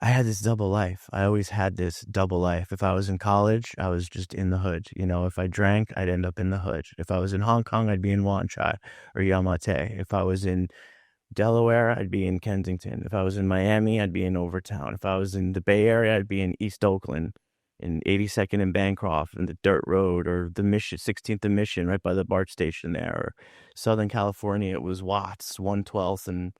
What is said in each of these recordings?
I had this double life. I always had this double life. If I was in college, I was just in the hood. If I drank, I'd end up in the hood. If I was in Hong Kong, I'd be in Wan Chai or Yamate. If I was in Delaware, I'd be in Kensington. If I was in Miami, I'd be in Overtown. If I was in the Bay Area, I'd be in East Oakland, in 82nd and Bancroft, and the Dirt Road, or the Mission, 16th and Mission, right by the BART station there. Or Southern California, it was Watts, 112th and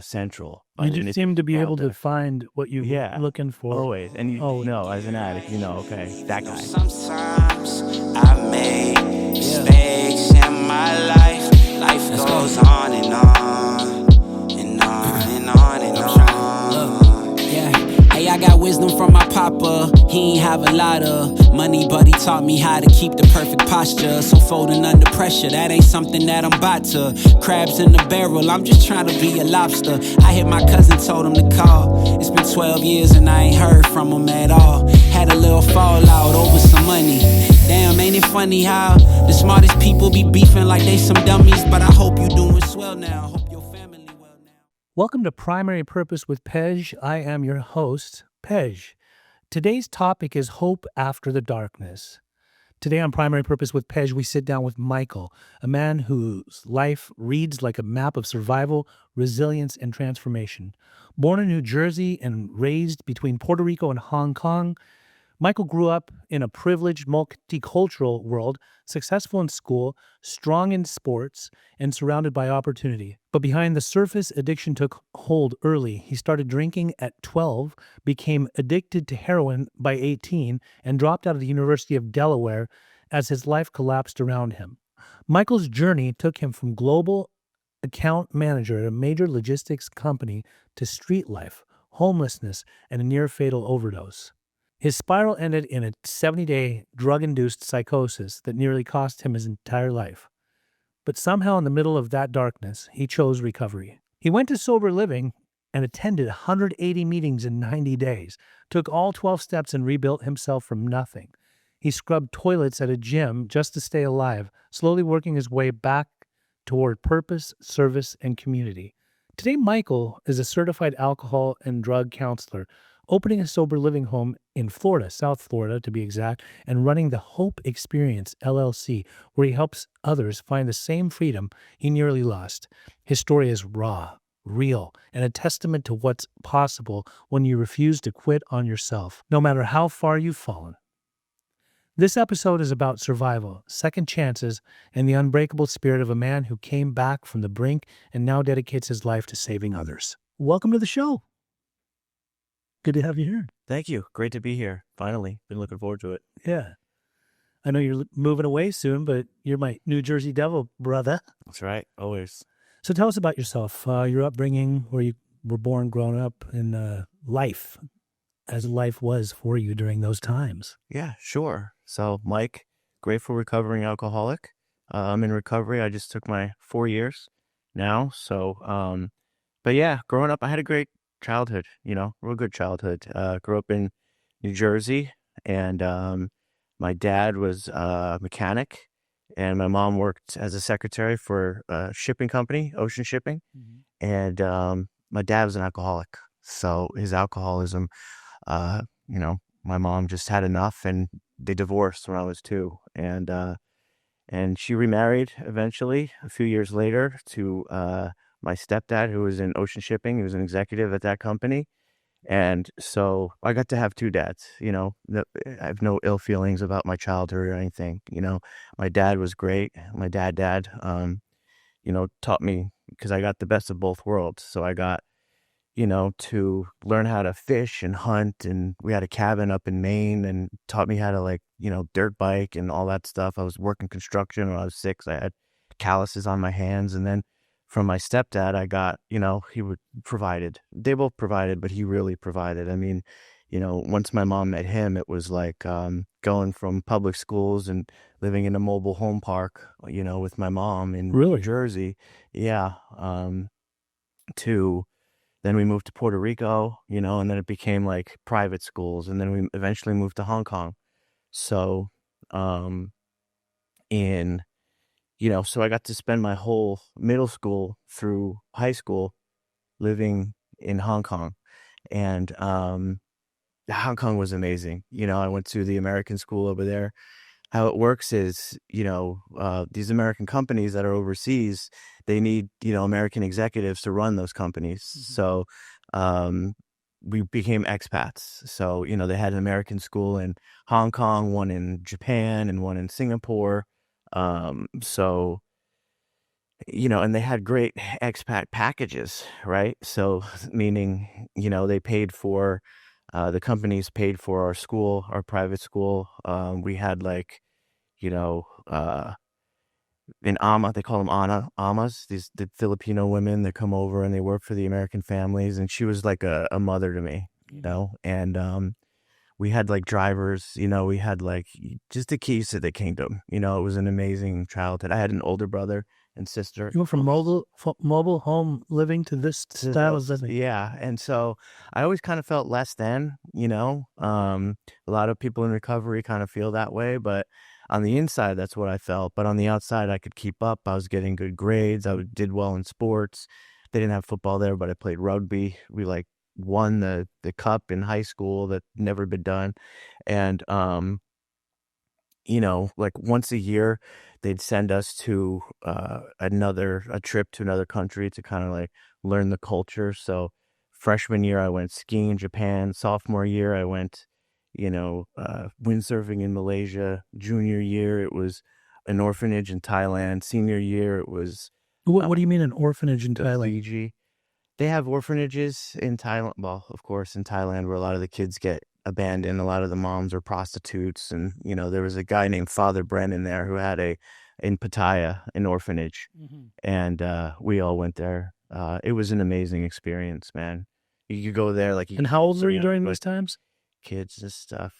Central. You And just it's seem to be out able to there. find what you're Yeah, looking for. always. And Oh, as an addict, okay, that guy. Sometimes I make mistakes in my life. Life goes on and on and on and on and on. Yeah, hey, I got wisdom from my papa. He ain't have a lot of money, but he taught me how to keep the perfect posture. So folding under pressure, that ain't something that I'm about to. Crabs in the barrel, I'm just trying to be a lobster. I hit my cousin, told him to call. It's been 12 years and I ain't heard from him at all. Had a little fallout over some money. Damn, ain't it funny how the smartest people be beefing like they some dummies? But I hope you doing swell now. Hope your family well now. welcome to Primary Purpose with Pej. I am your host, Pej. Today's topic is hope after the darkness. Today on Primary Purpose with Pej, we sit down with Michael, a man whose life reads like a map of survival, resilience, and transformation. Born in New Jersey and raised between Puerto Rico and Hong Kong, Michael grew up in a privileged multicultural world, successful in school, strong in sports, and surrounded by opportunity. But behind the surface, addiction took hold early. He started drinking at 12, became addicted to heroin by 18, and dropped out of the University of Delaware as his life collapsed around him. Michael's journey took him from global account manager at a major logistics company to street life, homelessness, and a near-fatal overdose. His spiral ended in a 70-day drug-induced psychosis that nearly cost him his entire life. But somehow in the middle of that darkness, he chose recovery. He went to sober living and attended 180 meetings in 90 days, took all 12 steps and rebuilt himself from nothing. He scrubbed toilets at a gym just to stay alive, slowly working his way back toward purpose, service, and community. Today, Michael is a certified alcohol and drug counselor, opening a sober living home in Florida, South Florida to be exact, and running the Hope Experience, LLC, where he helps others find the same freedom he nearly lost. His story is raw, real, and a testament to what's possible when you refuse to quit on yourself, no matter how far you've fallen. This episode is about survival, second chances, and the unbreakable spirit of a man who came back from the brink and now dedicates his life to saving others. Welcome to the show. Good to have you here. Thank you. Great to be here. Finally. Been looking forward to it. Yeah. I know you're moving away soon, but you're my New Jersey Devil, brother. That's right. Always. So tell us about yourself, your upbringing, where you were born, grown up, and life, as life was for you during those times. Yeah, sure. So, Mike, grateful recovering alcoholic. I'm in recovery. I just took my 4 years now. So, but yeah, growing up, I had a great childhood, real good childhood. Grew up in New Jersey, and my dad was a mechanic, and my mom worked as a secretary for a shipping company, ocean shipping. And my dad was an alcoholic. So his alcoholism, my mom just had enough, and they divorced when I was 2. And she remarried eventually a few years later to my stepdad, who was in ocean shipping. He was an executive at that company. And so I got to have 2 dads. I have no ill feelings about my childhood or anything. My dad was great. My dad, taught me, because I got the best of both worlds. So I got, to learn how to fish and hunt. And we had a cabin up in Maine, and taught me how to dirt bike and all that stuff. I was working construction when I was 6. I had calluses on my hands. And then from my stepdad, I got, he provided. They both provided, but he really provided. I mean, once my mom met him, it was like going from public schools and living in a mobile home park, with my mom in Really? Jersey. Yeah. To then we moved to Puerto Rico, and then it became like private schools. And then we eventually moved to Hong Kong. So, so I got to spend my whole middle school through high school living in Hong Kong. And Hong Kong was amazing. I went to the American school over there. How it works is, these American companies that are overseas, they need, American executives to run those companies. So um, we became expats. So, they had an American school in Hong Kong, one in Japan, and one in Singapore. So, and they had great expat packages, right? So, meaning, they paid for, the companies paid for our school, our private school. We had like, you know, uh, in Ama, they call them Amas, the Filipino women that come over and they work for the American families. And she was like a mother to me, and we had like drivers, we had like just the keys to the kingdom. It was an amazing childhood. I had an older brother and sister. You went from mobile home living to this style of living. Yeah. And so I always kind of felt less than, a lot of people in recovery kind of feel that way, but on the inside, that's what I felt. But on the outside, I could keep up. I was getting good grades. Did well in sports. They didn't have football there, but I played rugby. We like won the cup in high school that never been done. And, like once a year, they'd send us to a trip to another country to kind of like learn the culture. So freshman year, I went skiing in Japan. Sophomore year, I went, windsurfing in Malaysia. Junior year, it was an orphanage in Thailand. Senior year, it was What do you mean an orphanage in Thailand? Fiji. They have orphanages in Thailand. Well, of course, in Thailand, where a lot of the kids get abandoned. A lot of the moms are prostitutes. And, there was a guy named Father Brennan there who had in Pattaya, an orphanage. And we all went there. It was an amazing experience, man. You could go there like. And how old were you during those times? Kids and stuff.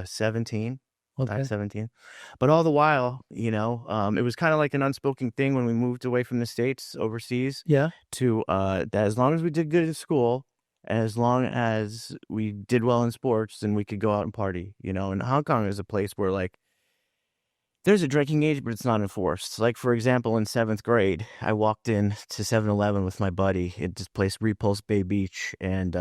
17. Okay. 17. But all the while, it was kind of like an unspoken thing when we moved away from the States overseas. Yeah. To that as long as we did good in school, as long as we did well in sports, then we could go out and party, And Hong Kong is a place where like there's a drinking age, but it's not enforced. Like, for example, in 7th grade, I walked in to 7-Eleven with my buddy at this place, Repulse Bay Beach, and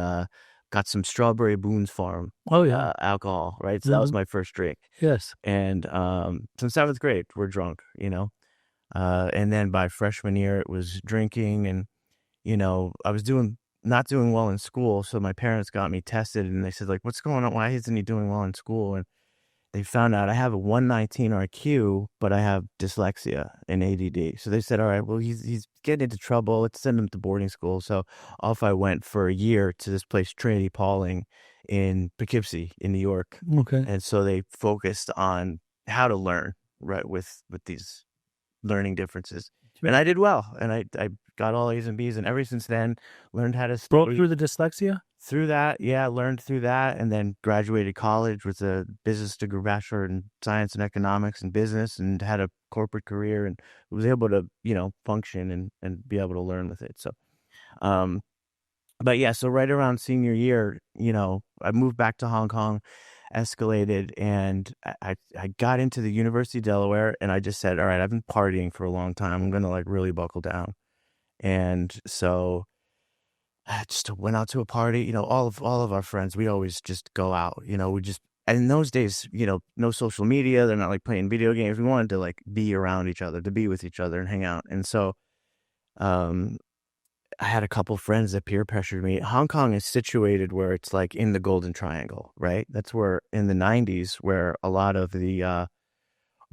got some Strawberry Boone's Farm alcohol, right? So that was my first drink. Yes. And so in 7th grade, we're drunk, and then by freshman year, it was drinking, and, I was not doing well in school. So my parents got me tested, and they said, like, what's going on? Why isn't he doing well in school? And they found out I have a 119 IQ, but I have dyslexia and ADD. So they said, all right, well, he's getting into trouble. Let's send him to boarding school. So off I went for a year to this place, Trinity Pauling in Poughkeepsie in New York. Okay. And so they focused on how to learn, right, with these learning differences. And I did well. And I got all A's and B's. And ever since then, learned how to broke through the dyslexia? Through that, yeah, learned through that, and then graduated college with a business degree, bachelor in science and economics and business, and had a corporate career, and was able to, function and be able to learn with it. So, but yeah, so right around senior year, I moved back to Hong Kong, escalated, and I got into the University of Delaware, and I just said, all right, I've been partying for a long time. I'm gonna like really buckle down, and so I just went out to a party. All of our friends, we always just go out. And in those days, no social media. They're not like playing video games. We wanted to like be around each other, to be with each other and hang out. And so, I had a couple friends that peer pressured me. Hong Kong is situated where it's like in the Golden Triangle, right? That's where in the 90s, where a lot of the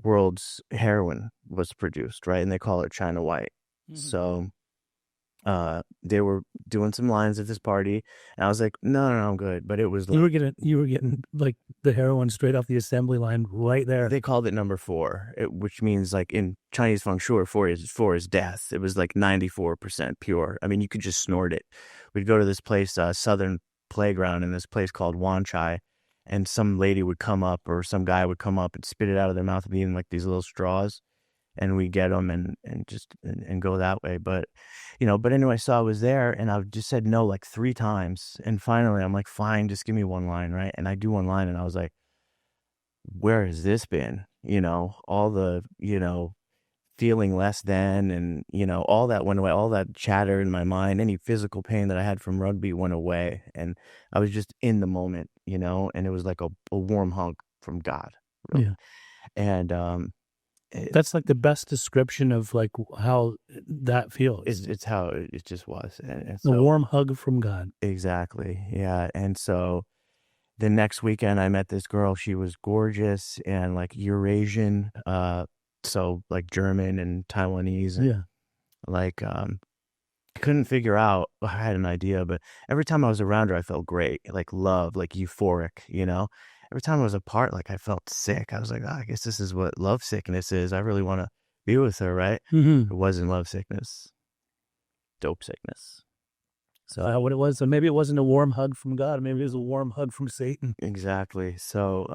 world's heroin was produced, right? And they call it China White. So they were doing some lines at this party, and I was like, no, I'm good. But it was like, you were getting like the heroin straight off the assembly line right there. They called it number 4, which means like in Chinese feng shui, 4 is death. It was like 94% pure. I mean, you could just snort it. We'd go to this place, Southern Playground, in this place called Wan Chai, and some lady would come up or some guy would come up and spit it out of their mouth and be in like these little straws. And we get them and just go that way. But, but anyway, so I was there and I just said no like 3 times. And finally, I'm like, fine, just give me one line, right? And I do one line and I was like, where has this been? All the, feeling less than, and all that went away, all that chatter in my mind, any physical pain that I had from rugby went away, and I was just in the moment, and it was like a warm hug from God, really. Yeah. And That's like the best description of like how that feels. it's how it just was, and A warm hug from God. exactly, yeah. And so the next weekend I met this girl. She was gorgeous and like Eurasian, so like German and Taiwanese, and Yeah. like couldn't figure out. I had an idea, but every time I was around her, I felt great, like love, like euphoric. Every time I was apart, like I felt sick. I was like, I guess this is what love sickness is. I really want to be with her, right? Mm-hmm. It wasn't love sickness, dope sickness. So What it was. So maybe it wasn't a warm hug from God. Maybe it was a warm hug from Satan. exactly. So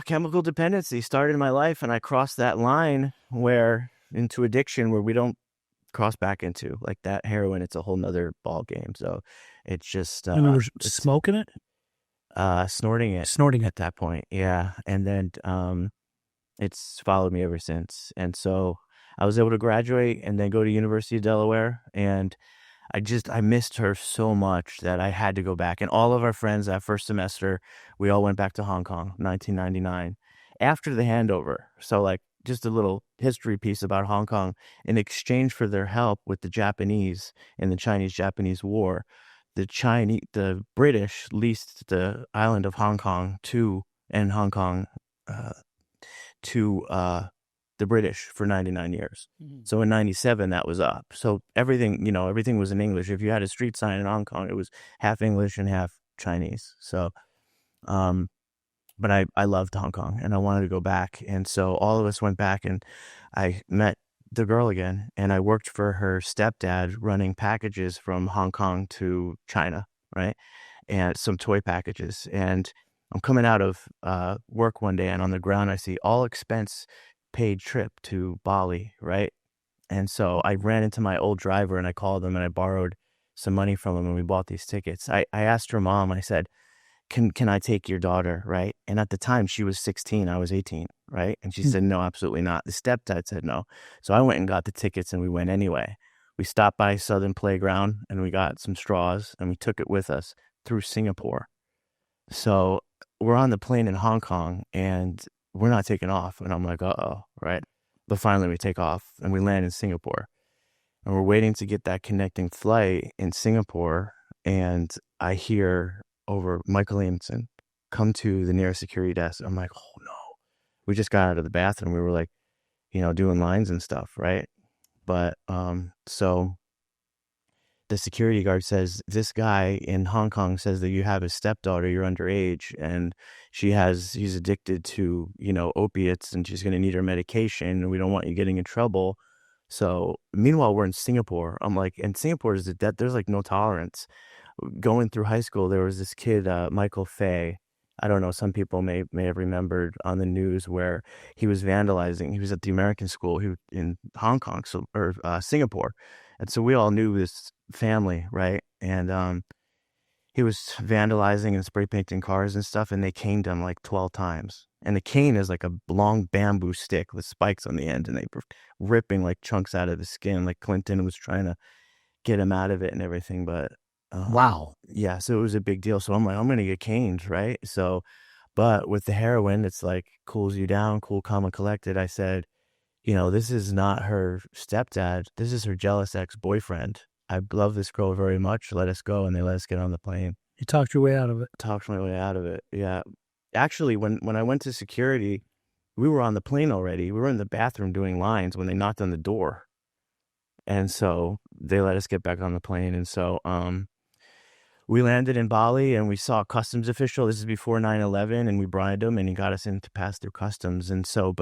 chemical dependency started in my life, and I crossed that line into addiction where we don't cross back into, like that heroin. It's a whole nother ball game. So it's just And we were smoking it, snorting it snorting it at that point. Yeah. And then it's followed me ever since. And so I was able to graduate and then go to University of Delaware, and I missed her so much that I had to go back. And all of our friends that first semester, we all went back to Hong Kong, 1999, after the handover. So like just a little history piece about Hong Kong. In exchange for their help with the Japanese in the Chinese-Japanese War, the British leased the island of Hong Kong to the British for 99 years. Mm-hmm. So in 97, that was up. So everything was in English. If you had a street sign in Hong Kong, it was half English and half Chinese. So, but I loved Hong Kong and I wanted to go back. And so all of us went back, and I met the girl again, and I worked for her stepdad running packages from Hong Kong to China, right? And some toy packages. And I'm coming out of work one day, and on the ground I see all expense paid trip to Bali, right? And so I ran into my old driver, and I called him, and I borrowed some money from him, and we bought these tickets. I asked her mom, I said, can I take your daughter, right? And at the time she was 16, I was 18, right? And she said, no, absolutely not. The stepdad said no. So I went and got the tickets, and we went anyway. We stopped by Southern Playground, and we got some straws, and we took it with us through Singapore. So we're on the plane in Hong Kong, and we're not taking off. And I'm like, uh-oh, right? But finally we take off, and we land in Singapore. And we're waiting to get that connecting flight in Singapore, and I hear over Michael Williamson, come to the nearest security desk. I'm like, oh no. We just got out of the bathroom. We were like, doing lines and stuff, right? But so the security guard says, this guy in Hong Kong says that you have a stepdaughter, you're underage, and he's addicted to, opiates, and she's going to need her medication, and we don't want you getting in trouble. So meanwhile, we're in Singapore. I'm like, and Singapore is there's like no tolerance. Going through high school, there was this kid, Michael Fay. I don't know, some people may have remembered on the news where he was vandalizing. He was at the American school in Hong Kong, or Singapore. And so we all knew this family, right? And he was vandalizing and spray painting cars and stuff, and they caned him like 12 times. And the cane is like a long bamboo stick with spikes on the end, and they were ripping like chunks out of his skin. Like Clinton was trying to get him out of it and everything, but wow. Yeah, so it was a big deal. So I'm like, I'm gonna get caned, right? So, but with the heroin, it's like cools you down, cool, calm, and collected. I said, this is not her stepdad. This is her jealous ex-boyfriend. I love this girl very much. Let us go. And they let us get on the plane. You talked your way out of it. Talked my way out of it. Yeah. Actually, when I went to security, we were on the plane already. We were in the bathroom doing lines when they knocked on the door. And so they let us get back on the plane. And so we landed in Bali, and we saw a customs official. This is before 9/11, and we bribed him, and he got us in to pass through customs. And so,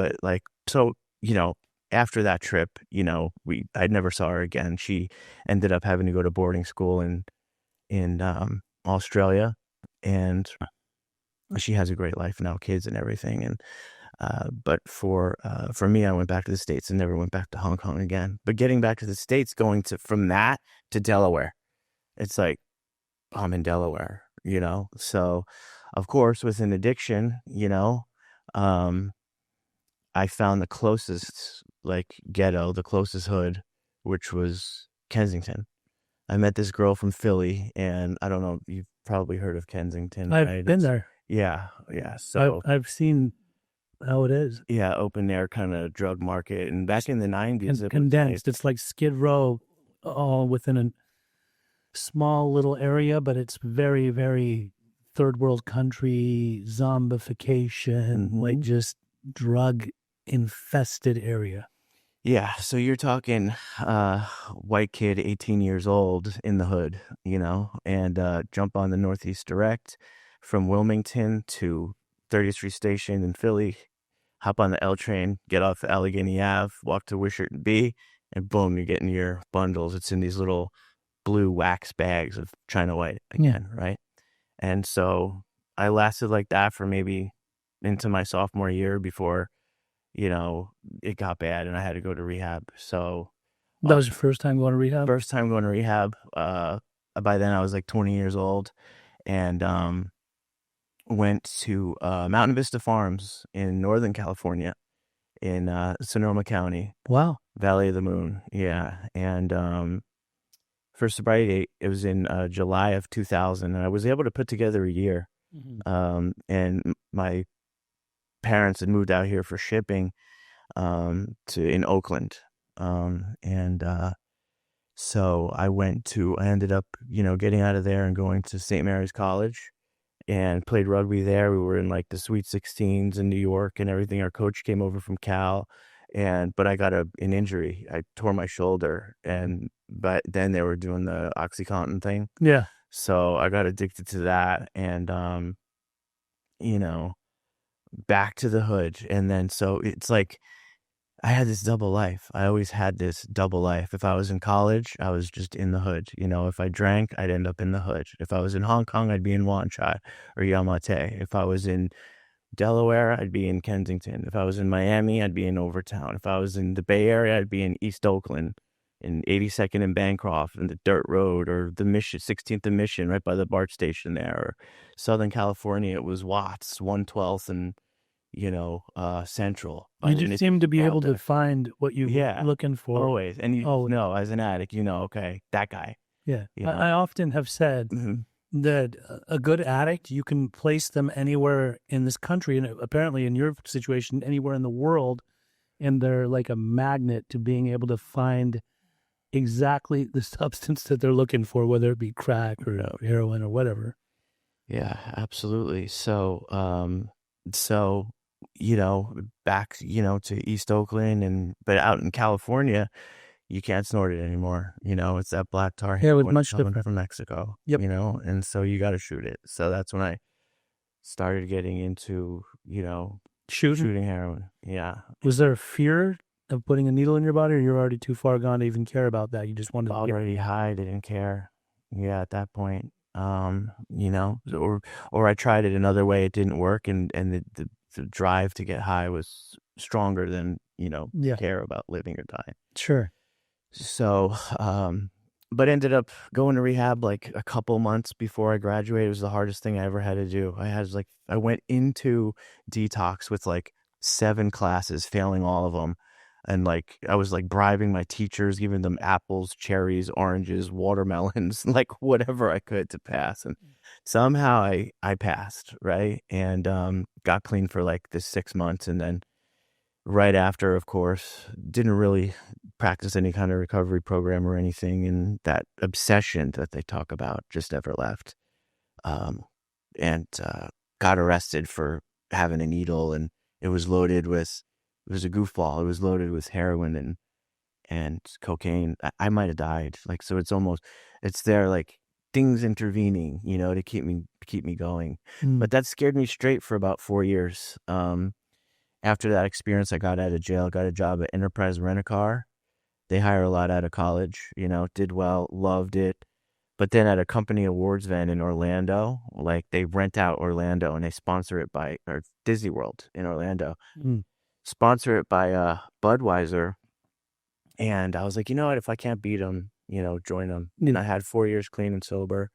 after that trip, I never saw her again. She ended up having to go to boarding school in Australia, and she has a great life now, kids and everything. And but for me, I went back to the States and never went back to Hong Kong again. But getting back to the States, from that to Delaware, it's like I'm in Delaware, So, of course, with an addiction, I found the closest like ghetto, the closest hood, which was Kensington. I met this girl from Philly, and I don't know, you've probably heard of Kensington, I've right? been there. Yeah, yeah. So I've seen how it is. yeah, open air kind of drug market. And back in the 90s, it was Condensed. like, It's like Skid Row, all within a small little area, but it's very, very third world country, zombification, like just drug infested area. yeah. So you're talking white kid, 18 years old in the hood, and jump on the Northeast Direct from Wilmington to 30th Street Station in Philly, hop on the L train, get off Allegheny Ave, walk to Wishart B, and boom, you're getting your bundles. It's in these little blue wax bags of China White again, right? And so I lasted like that for maybe into my sophomore year before, it got bad and I had to go to rehab. So that was your first time going to rehab? First time going to rehab. By then I was like 20 years old, and went to Mountain Vista Farms in Northern California in Sonoma County. Wow. Valley of the Moon. Yeah. And for sobriety, it was in July of 2000, and I was able to put together a year. And my parents had moved out here for shipping in Oakland. So I ended up, getting out of there and going to St. Mary's College and played rugby there. We were in like the Sweet 16s in New York and everything. Our coach came over from Cal, but I got an injury. I tore my shoulder, but then they were doing the OxyContin thing. Yeah. So I got addicted to that, and back to the hood. And then so it's like I had this double life. I always had this double life. If I was in college, I was just in the hood. If I drank, I'd end up in the hood. If I was in Hong Kong, I'd be in Wan Chai or Yamate. If I was in Delaware, I'd be in Kensington. If I was in Miami, I'd be in Overtown. If I was in the Bay Area, I'd be in East Oakland, in 82nd and Bancroft, and the Dirt Road, or the 16th and Mission, right by the BART station there. Or Southern California, it was Watts, 112th, and Central. You just seem to be able to find what you're looking for. Always. And as an addict, okay, that guy. Yeah. I often have said that a good addict, you can place them anywhere in this country, and apparently in your situation, anywhere in the world, and they're like a magnet to being able to find exactly the substance that they're looking for, whether it be crack or heroin or whatever. Yeah, absolutely. So, back, to East Oakland, but out in California, you can't snort it anymore. It's that black tar heroin much different from Mexico. Yep. And so you got to shoot it. So that's when I started getting into, shooting heroin. Yeah. Was there a fear of putting a needle in your body, or you're already too far gone to even care about that? You just wanted already high, didn't care. Yeah, at that point. Or I tried it another way, it didn't work, and the drive to get high was stronger than care about living or dying. Sure. So but ended up going to rehab like a couple months before I graduated. It was the hardest thing I ever had to do. I went into detox with like 7 classes, failing all of them. And like I was like bribing my teachers, giving them apples, cherries, oranges, watermelons, like whatever I could to pass. And somehow I passed, right? And got clean for like this 6 months. And then right after, of course, didn't really practice any kind of recovery program or anything. And that obsession that they talk about just never left. And got arrested for having a needle, and it was a goofball. It was loaded with heroin and cocaine. I might have died. Like, so it's there like things intervening, to keep me going. But that scared me straight for about 4 years. After that experience, I got out of jail, got a job at Enterprise Rent-A-Car. They hire a lot out of college, did well, loved it. But then at a company awards event in Orlando, like they rent out Orlando and they sponsor it or Disney World in Orlando. Sponsor it by Budweiser. And I was like, you know what, if I can't beat them, join them. And I had 4 years clean and sober.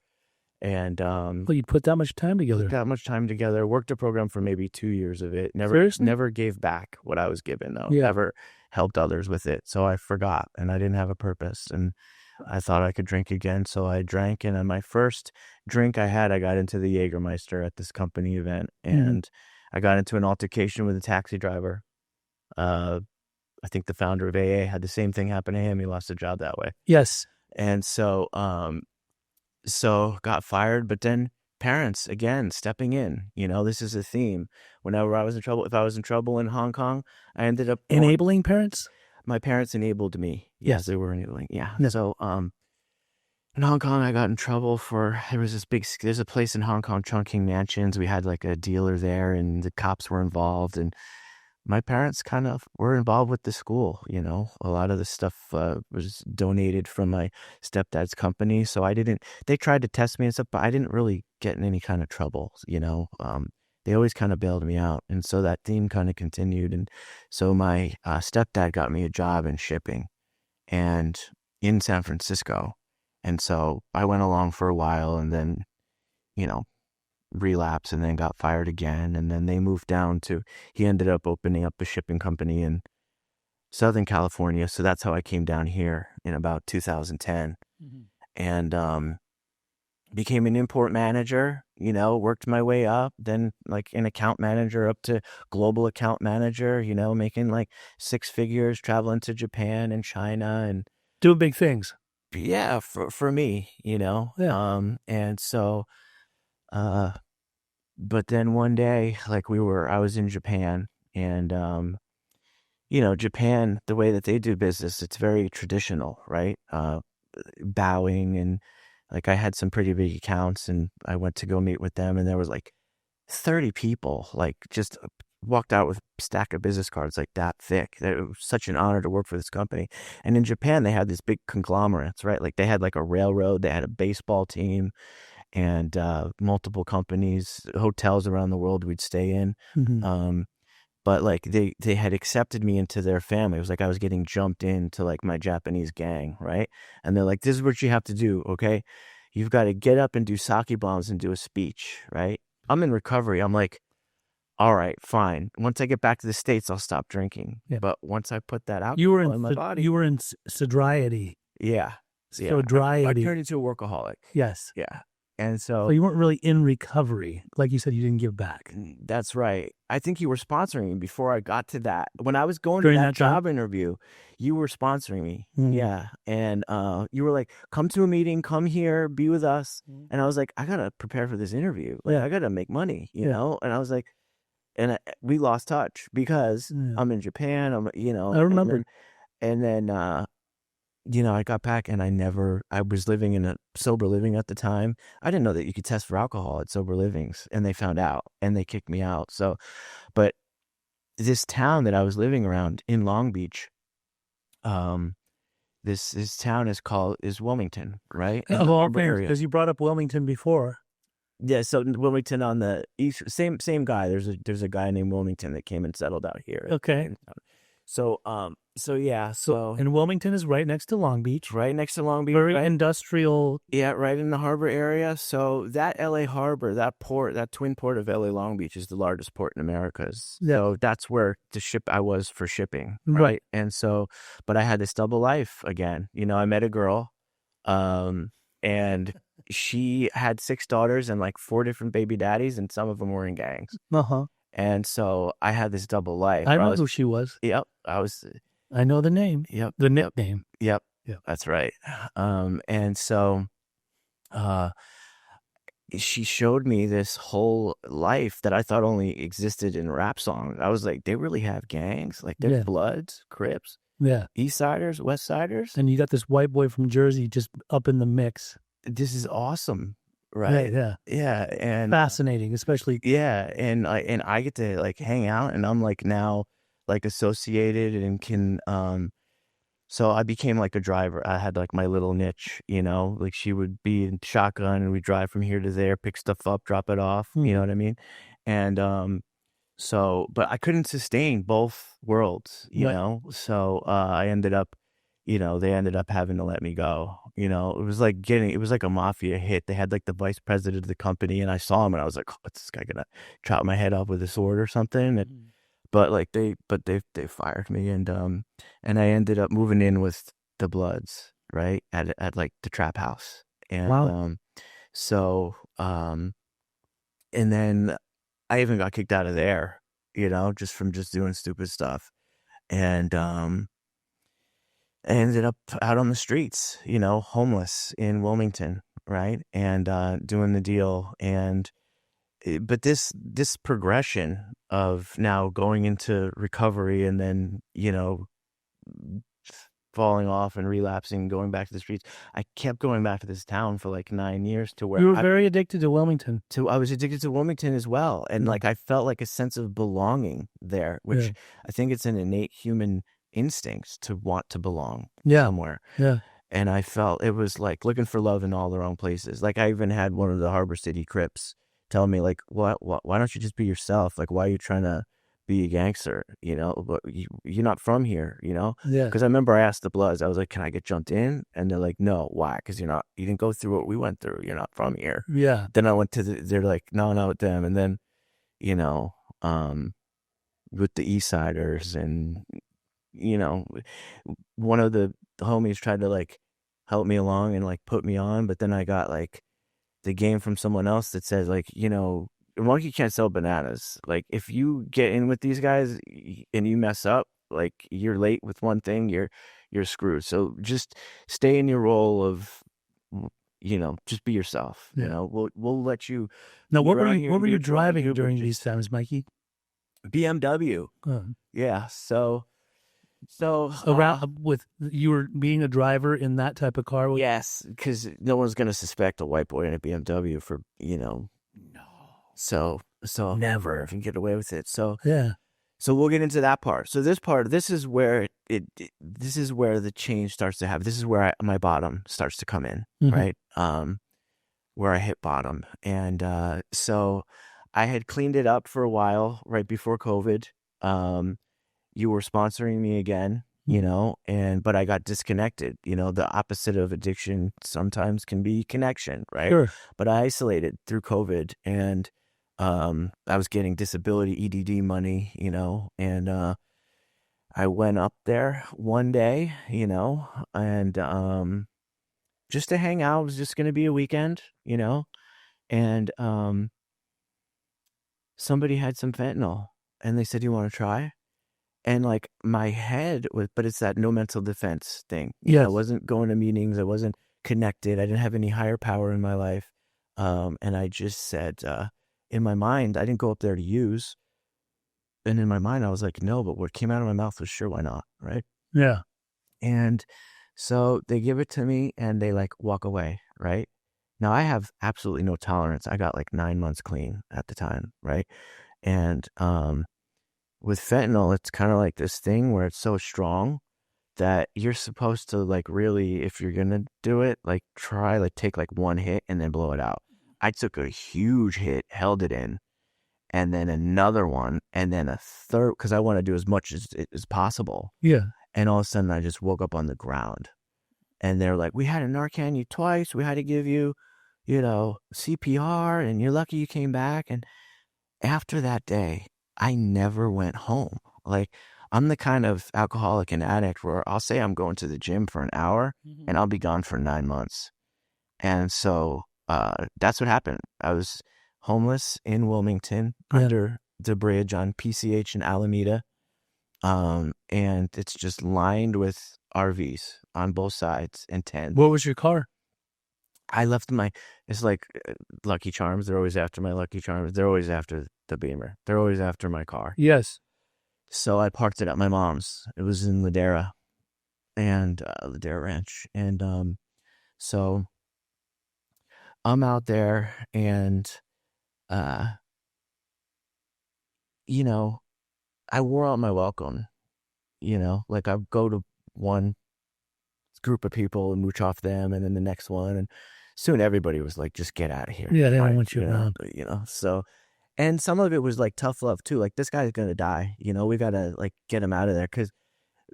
And Well, you'd put that much time together. that much time together, worked a program for maybe 2 years of it. Seriously? Never gave back what I was given though. Yeah. Never helped others with it. So I forgot and I didn't have a purpose and I thought I could drink again. So I drank, and on my first drink I got into the Jägermeister at this company event, and I got into an altercation with a taxi driver. I think the founder of AA had the same thing happen to him. He lost a job that way. Yes. And so got fired, but then parents again stepping in. This is a theme. Whenever I was in trouble, if I was in trouble in Hong Kong, I ended up enabling parents. My parents enabled me. Yes, they were enabling. Yeah. No. So in Hong Kong, I got in trouble there's a place in Hong Kong, Chungking Mansions. We had like a dealer there, and the cops were involved, and my parents kind of were involved with the school. A lot of the stuff was donated from my stepdad's company. So they tried to test me and stuff, but I didn't really get in any kind of trouble. They always kind of bailed me out. And so that theme kind of continued. And so my stepdad got me a job in shipping and in San Francisco. And so I went along for a while, and then, relapsed, and then got fired again. And then they moved down he ended up opening up a shipping company in Southern California. So that's how I came down here in about 2010 and became an import manager, worked my way up, then like an account manager up to global account manager, making like 6 figures, traveling to Japan and China and doing big things. Yeah, for me, Yeah. And so, but then one day, like I was in Japan, and, Japan, the way that they do business, it's very traditional, right? Bowing, and like I had some pretty big accounts, and I went to go meet with them, and there was like 30 people, like just walked out with a stack of business cards like that thick. It was such an honor to work for this company. And in Japan, they had these big conglomerates, right? Like they had like a railroad, they had a baseball team, and multiple companies, hotels around the world we'd stay in. But like they had accepted me into their family. It was like I was getting jumped into like my Japanese gang, right? And they're like, this is what you have to do, okay? You've got to get up and do sake bombs and do a speech, right? I'm in recovery. I'm like, all right, fine. Once I get back to the States, I'll stop drinking. Yeah. But once I put that out in my body. You were in sobriety. Yeah. Sobriety. I turned into a workaholic. Yes. Yeah. And so you weren't really in recovery. Like you said, you didn't give back. That's right. I think you were sponsoring me before I got to that. When I was going to that job interview, you were sponsoring me. Yeah. And you were like, come to a meeting, come here, be with us. And I was like, I got to prepare for this interview. Like, I got to make money, you know? And I was like, we lost touch because I'm in Japan. I remember. And then I got back, and I was living in a sober living at the time. I didn't know that you could test for alcohol at sober livings, and they found out, and they kicked me out. So, but this town that I was living around in Long Beach, this town is Wilmington, right? Of all things, because you brought up Wilmington before. Yeah, so Wilmington on the east, same guy. There's a guy named Wilmington that came and settled out here. Okay. So and Wilmington is right next to Long Beach. Right next to Long Beach. Very right? Industrial. Yeah, right in the harbor area. So that LA harbor, that port, that twin port of LA Long Beach is the largest port in Americas. Yeah. So that's where I was for shipping. Right. And so, but I had this double life again. I met a girl, and she had 6 daughters and like 4 different baby daddies, and some of them were in gangs. And so I had this double life. I know who she was. Yep. I know the name. Yep. The nickname. Yep. That's right. And so she showed me this whole life that I thought only existed in rap songs. I was like, they really have gangs? Like there's Bloods, Crips, East Siders, West Siders. And you got this white boy from Jersey just up in the mix. This is awesome. Right. Yeah. And fascinating, especially. Yeah. And I get to like hang out, and I'm like now like associated and can, so I became like a driver. I had like my little niche, like she would be in shotgun and we drive from here to there, pick stuff up, drop it off. You know what I mean? And, but I couldn't sustain both worlds, you know? So, I ended up they ended up having to let me go. It was like a mafia hit. They had like the vice president of the company, and I saw him, and I was like, oh, what's this guy gonna chop my head off with a sword or something? But like they fired me, and I ended up moving in with the Bloods, right, at like the trap house. And Wow. so and then I even got kicked out of there, just from just doing stupid stuff. And I ended up out on the streets, homeless in Wilmington, right? And doing the deal. But this progression of now going into recovery and then, falling off and relapsing, going back to the streets. I kept going back to this town for like 9 years to where You were very addicted to Wilmington. I was addicted to Wilmington as well. And like I felt like a sense of belonging there, which I think it's an innate human instinct to want to belong somewhere. Yeah. And I felt it was like looking for love in all the wrong places. Like I even had one of the Harbor City Crips tell me like, why don't you just be yourself? Like, why are you trying to be a gangster? But you're not from here, Yeah. Because I remember I asked the Bloods, I was like, can I get jumped in? And they're like, no. Why? Because you didn't go through what we went through. You're not from here. Yeah. Then I went to they're like, no, not with them. And then, with the East Siders, and, one of the homies tried to like help me along and like put me on, but then I got like the game from someone else that says like, a monkey can't sell bananas. Like if you get in with these guys and you mess up, like you're late with one thing, you're screwed. So just stay in your role of, just be yourself. Yeah. We'll let you. Now, what you're were out you here what and were do you what you wanna driving do, but during just these times, Mikey? BMW. Yeah. So Around with you were being a driver in that type of car? yes, because no one's gonna suspect a white boy in a BMW for No. So never if you get away with it. So Yeah. So we'll get into that part. So this is where this is where the change starts to happen. This is where my bottom starts to come in, right? Where I hit bottom. And so I had cleaned it up for a while right before COVID. You were sponsoring me again, but I got disconnected. The opposite of addiction sometimes can be connection, right? Sure. But I isolated through COVID, and I was getting disability EDD money, and I went up there one day, and just to hang out. It was just going to be a weekend, and somebody had some fentanyl, and they said, "You want to try?" And like my head was, but it's that no mental defense thing. Yes. I wasn't going to meetings. I wasn't connected. I didn't have any higher power in my life. And I just said, in my mind, I didn't go up there to use. And in my mind, I was like, no, but what came out of my mouth was sure, why not? Right. Yeah. And so they give it to me and they like walk away. Right. Now I have absolutely no tolerance. I got like 9 months clean at the time. Right. And, with fentanyl, it's kind of like this thing where it's so strong that you're supposed to like really, if you're going to do it, like try, like take like one hit and then blow it out. I took a huge hit, held it in, and then another one, and then a third, because I want to do as much as possible. Yeah. And all of a sudden I just woke up on the ground, and they're like, we had to Narcan you twice. We had to give you, CPR, and you're lucky you came back. And after that day, I never went home. Like, I'm the kind of alcoholic and addict where I'll say I'm going to the gym for an hour and I'll be gone for 9 months. And so that's what happened. I was homeless in Wilmington under the bridge on PCH in Alameda. And it's just lined with RVs on both sides and tents. What was your car? I left it's like Lucky Charms. They're always after my Lucky Charms. They're always after the Beamer. They're always after my car. Yes. So I parked it at my mom's. It was in Ladera and Ladera Ranch. And so I'm out there and, I wore out my welcome, like I go to one group of people and mooch off them, and then the next one, and soon everybody was like, just get out of here. Yeah, they don't want you around. So, and some of it was like tough love too, like this guy's gonna die, we gotta like get him out of there, because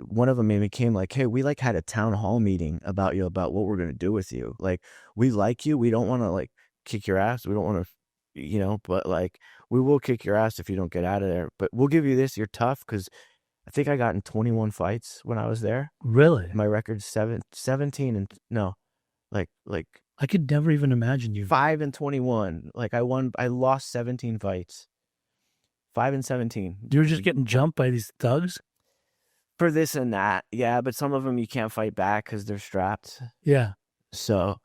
one of them even came like, hey, we like had a town hall meeting about you, about what we're going to do with you. Like, we like you. We don't want to like kick your ass. We don't want to, but like, we will kick your ass if you don't get out of there. But we'll give you this. You're tough. Cause I think I got in 21 fights when I was there. Really? My record's 17 and no, like I could never even imagine you. 5-21. Like I lost 17 fights. 5-17. You were just getting jumped by these thugs? For this and that. Yeah. But some of them you can't fight back because they're strapped. Yeah. So,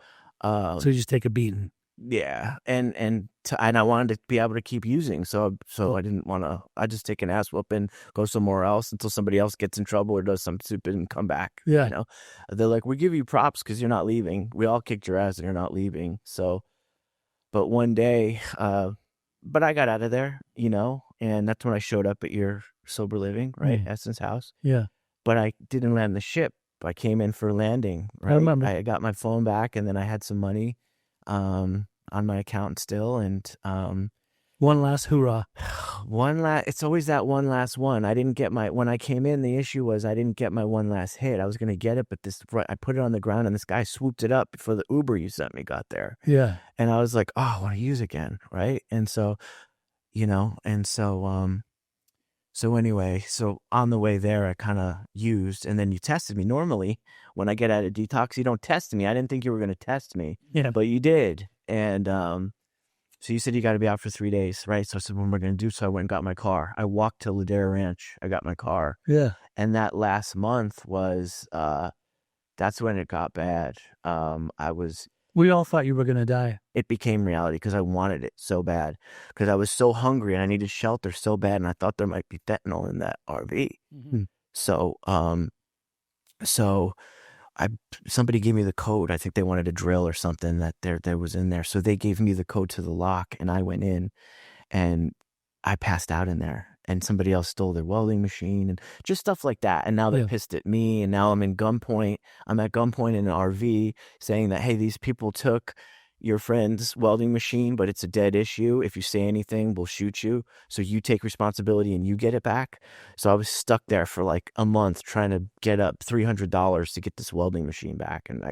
So you just take a beating. yeah. And I wanted to be able to keep using. So I didn't want to, I just take an ass whooping, go somewhere else until somebody else gets in trouble or does something stupid and come back. Yeah. They're like, we give you props because you're not leaving. We all kicked your ass and you're not leaving. So, but one day, but I got out of there, and that's when I showed up at your sober living, right? Essence House. Yeah. But I didn't land the ship. I came in for landing, right? I remember. I got my phone back and then I had some money on my account still. And one last hoorah. It's always that one last one. I didn't get when I came in, the issue was I didn't get my one last hit. I was going to get it, but I put it on the ground and this guy swooped it up before the Uber you sent me got there. Yeah. And I was like, oh, I want to use again. Right. And so, so anyway, so on the way there, I kind of used, and then you tested me. Normally, when I get out of detox, you don't test me. I didn't think you were going to test me, but you did. And so you said you got to be out for 3 days, right? So I said, when we're going to do so, I went and got my car. I walked to Ladera Ranch. I got my car. Yeah. And that last month was, that's when it got bad. We all thought you were going to die. It became reality because I wanted it so bad, because I was so hungry and I needed shelter so bad, and I thought there might be fentanyl in that RV. Mm-hmm. So, somebody gave me the code. I think they wanted a drill or something that there was in there. So they gave me the code to the lock, and I went in, and I passed out in there. And somebody else stole their welding machine and just stuff like that. And now they're pissed at me. And now I'm at gunpoint in an RV saying that, hey, these people took your friend's welding machine, but it's a dead issue. If you say anything, we'll shoot you. So you take responsibility and you get it back. So I was stuck there for like a month trying to get up $300 to get this welding machine back. And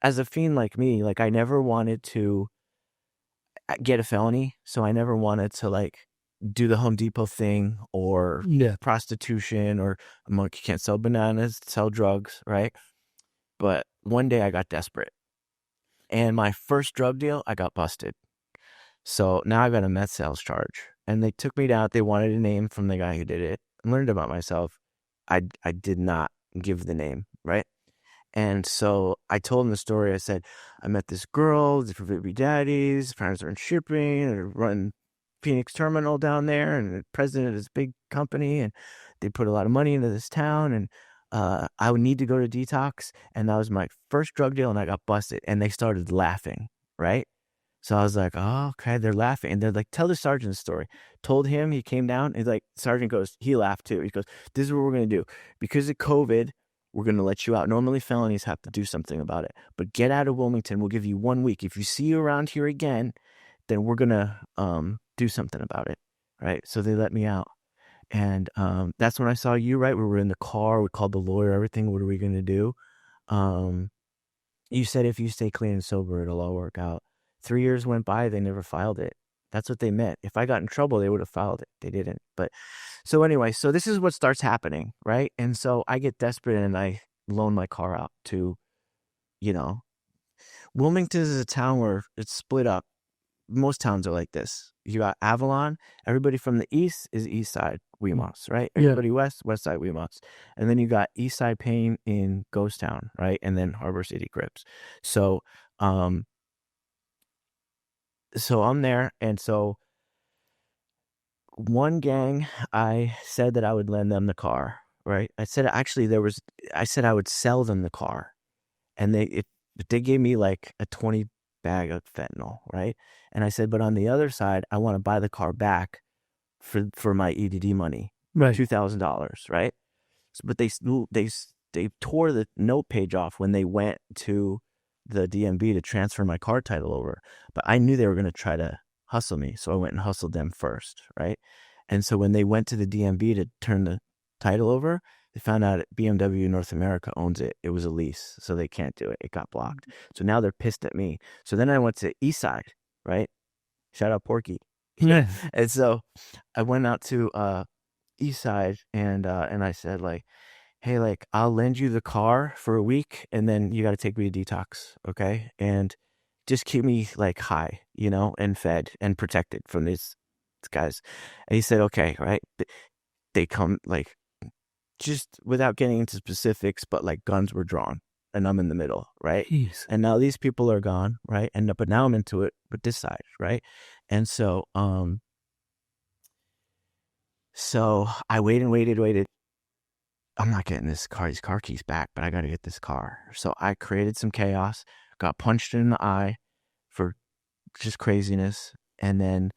as a fiend like me, like I never wanted to get a felony. So I never wanted to like do the Home Depot thing or prostitution or a monkey can't sell bananas, sell drugs, right? But one day I got desperate. And my first drug deal, I got busted. So now I got a meth sales charge. And they took me down. They wanted a name from the guy who did it. I learned about myself. I did not give the name, right? And so I told him the story. I said, I met this girl, different baby daddies, parents are in shipping, and run Phoenix terminal down there, and the president of this big company, and they put a lot of money into this town, and I would need to go to detox. And that was my first drug deal, and I got busted, and they started laughing, right? So I was like, oh, okay, they're laughing. And they're like, tell the sergeant the story. Told him, he came down, and he's like, sergeant goes, he laughed too. He goes, this is what we're going to do. Because of COVID, we're going to let you out. Normally felonies have to do something about it, but get out of Wilmington. We'll give you 1 week. If you see you around here again, then we're going to do something about it, right? So they let me out. And that's when I saw you, right? We were in the car. We called the lawyer, everything. What are we going to do? You said if you stay clean and sober, it'll all work out. 3 years went by. They never filed it. That's what they meant. If I got in trouble, they would have filed it. They didn't. But so anyway, so this is what starts happening, right? And so I get desperate and I loan my car out to, Wilmington is a town where it's split up. Most towns are like this. You got Avalon. Everybody from the east is east side Weemos, right? Everybody west side Weemos. And then you got east side Payne in Ghost Town, right? And then Harbor City Crips. So I'm there. And so one gang, I said that I would lend them the car, right? I said I would sell them the car. And they gave me like a 20 bag of fentanyl, right? And I said, but on the other side, I want to buy the car back for my EDD money, right? $2,000, right? So, but they tore the note page off when they went to the DMV to transfer my car title over. But I knew they were going to try to hustle me, so I went and hustled them first, right? And so when they went to the DMV to turn the title over, They found out BMW North America owns it. It was a lease, so they can't do it. It got blocked. So now they're pissed at me. So then I went to East Side, right? Shout out Porky. Yeah. And so I went out to East Side and I said like, hey, like I'll lend you the car for a week and then you got to take me to detox, okay? And just keep me like high, and fed and protected from these guys. And he said, okay, right? They come like just without getting into specifics, but like guns were drawn and I'm in the middle, right? Jeez. And now these people are gone, right? And but now I'm into it with this side, right? And so I waited. I'm not getting these car keys back, but I got to get this car. So I created some chaos, got punched in the eye for just craziness. And then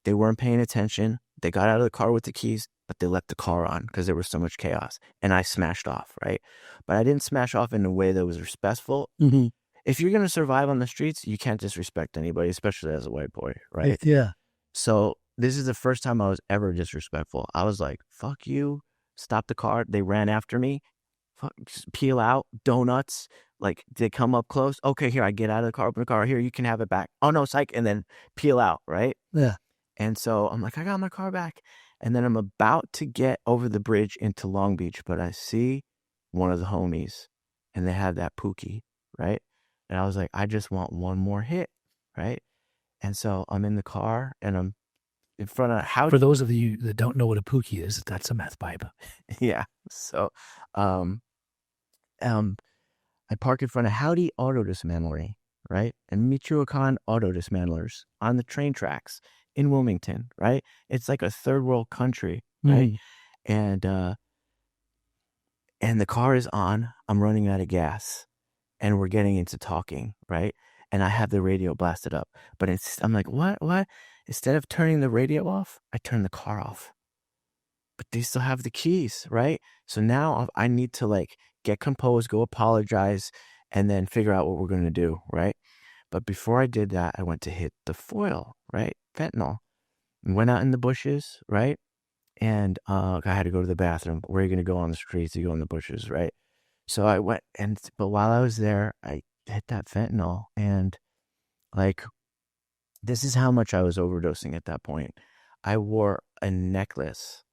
they weren't paying attention. They got out of the car with the keys, but they left the car on because there was so much chaos. And I smashed off, right? But I didn't smash off in a way that was respectful. Mm-hmm. If you're going to survive on the streets, you can't disrespect anybody, especially as a white boy, right? Yeah. So this is the first time I was ever disrespectful. I was like, fuck you. Stop the car. They ran after me. Fuck, peel out. Donuts. Like, they come up close. Okay, here, I get out of the car, open the car. Here, you can have it back. Oh, no, psych. And then peel out, right? Yeah. And so I'm like, I got my car back. And then I'm about to get over the bridge into Long Beach, but I see one of the homies, and they have that Pookie, right? And I was like, I just want one more hit, right? And so I'm in the car, and I'm in front of For those of you that don't know what a Pookie is, that's a meth pipe. Yeah. So, I park in front of Howdy Auto Dismantling, right? And Michoacan Auto Dismantlers on the train tracks in Wilmington, right? It's like a third world country, right? And the car is on. I'm running out of gas, and we're getting into talking, right? And I have the radio blasted up, but I'm like, what? Instead of turning the radio off, I turn the car off. But they still have the keys, right? So now I need to like get composed, go apologize, and then figure out what we're going to do, right? But before I did that, I went to hit the foil, right? Fentanyl. And went out in the bushes, right? And I had to go to the bathroom. Where are you going to go on the streets? You go in the bushes, right? So I went, but while I was there, I hit that fentanyl, and like, this is how much I was overdosing at that point. I wore a necklace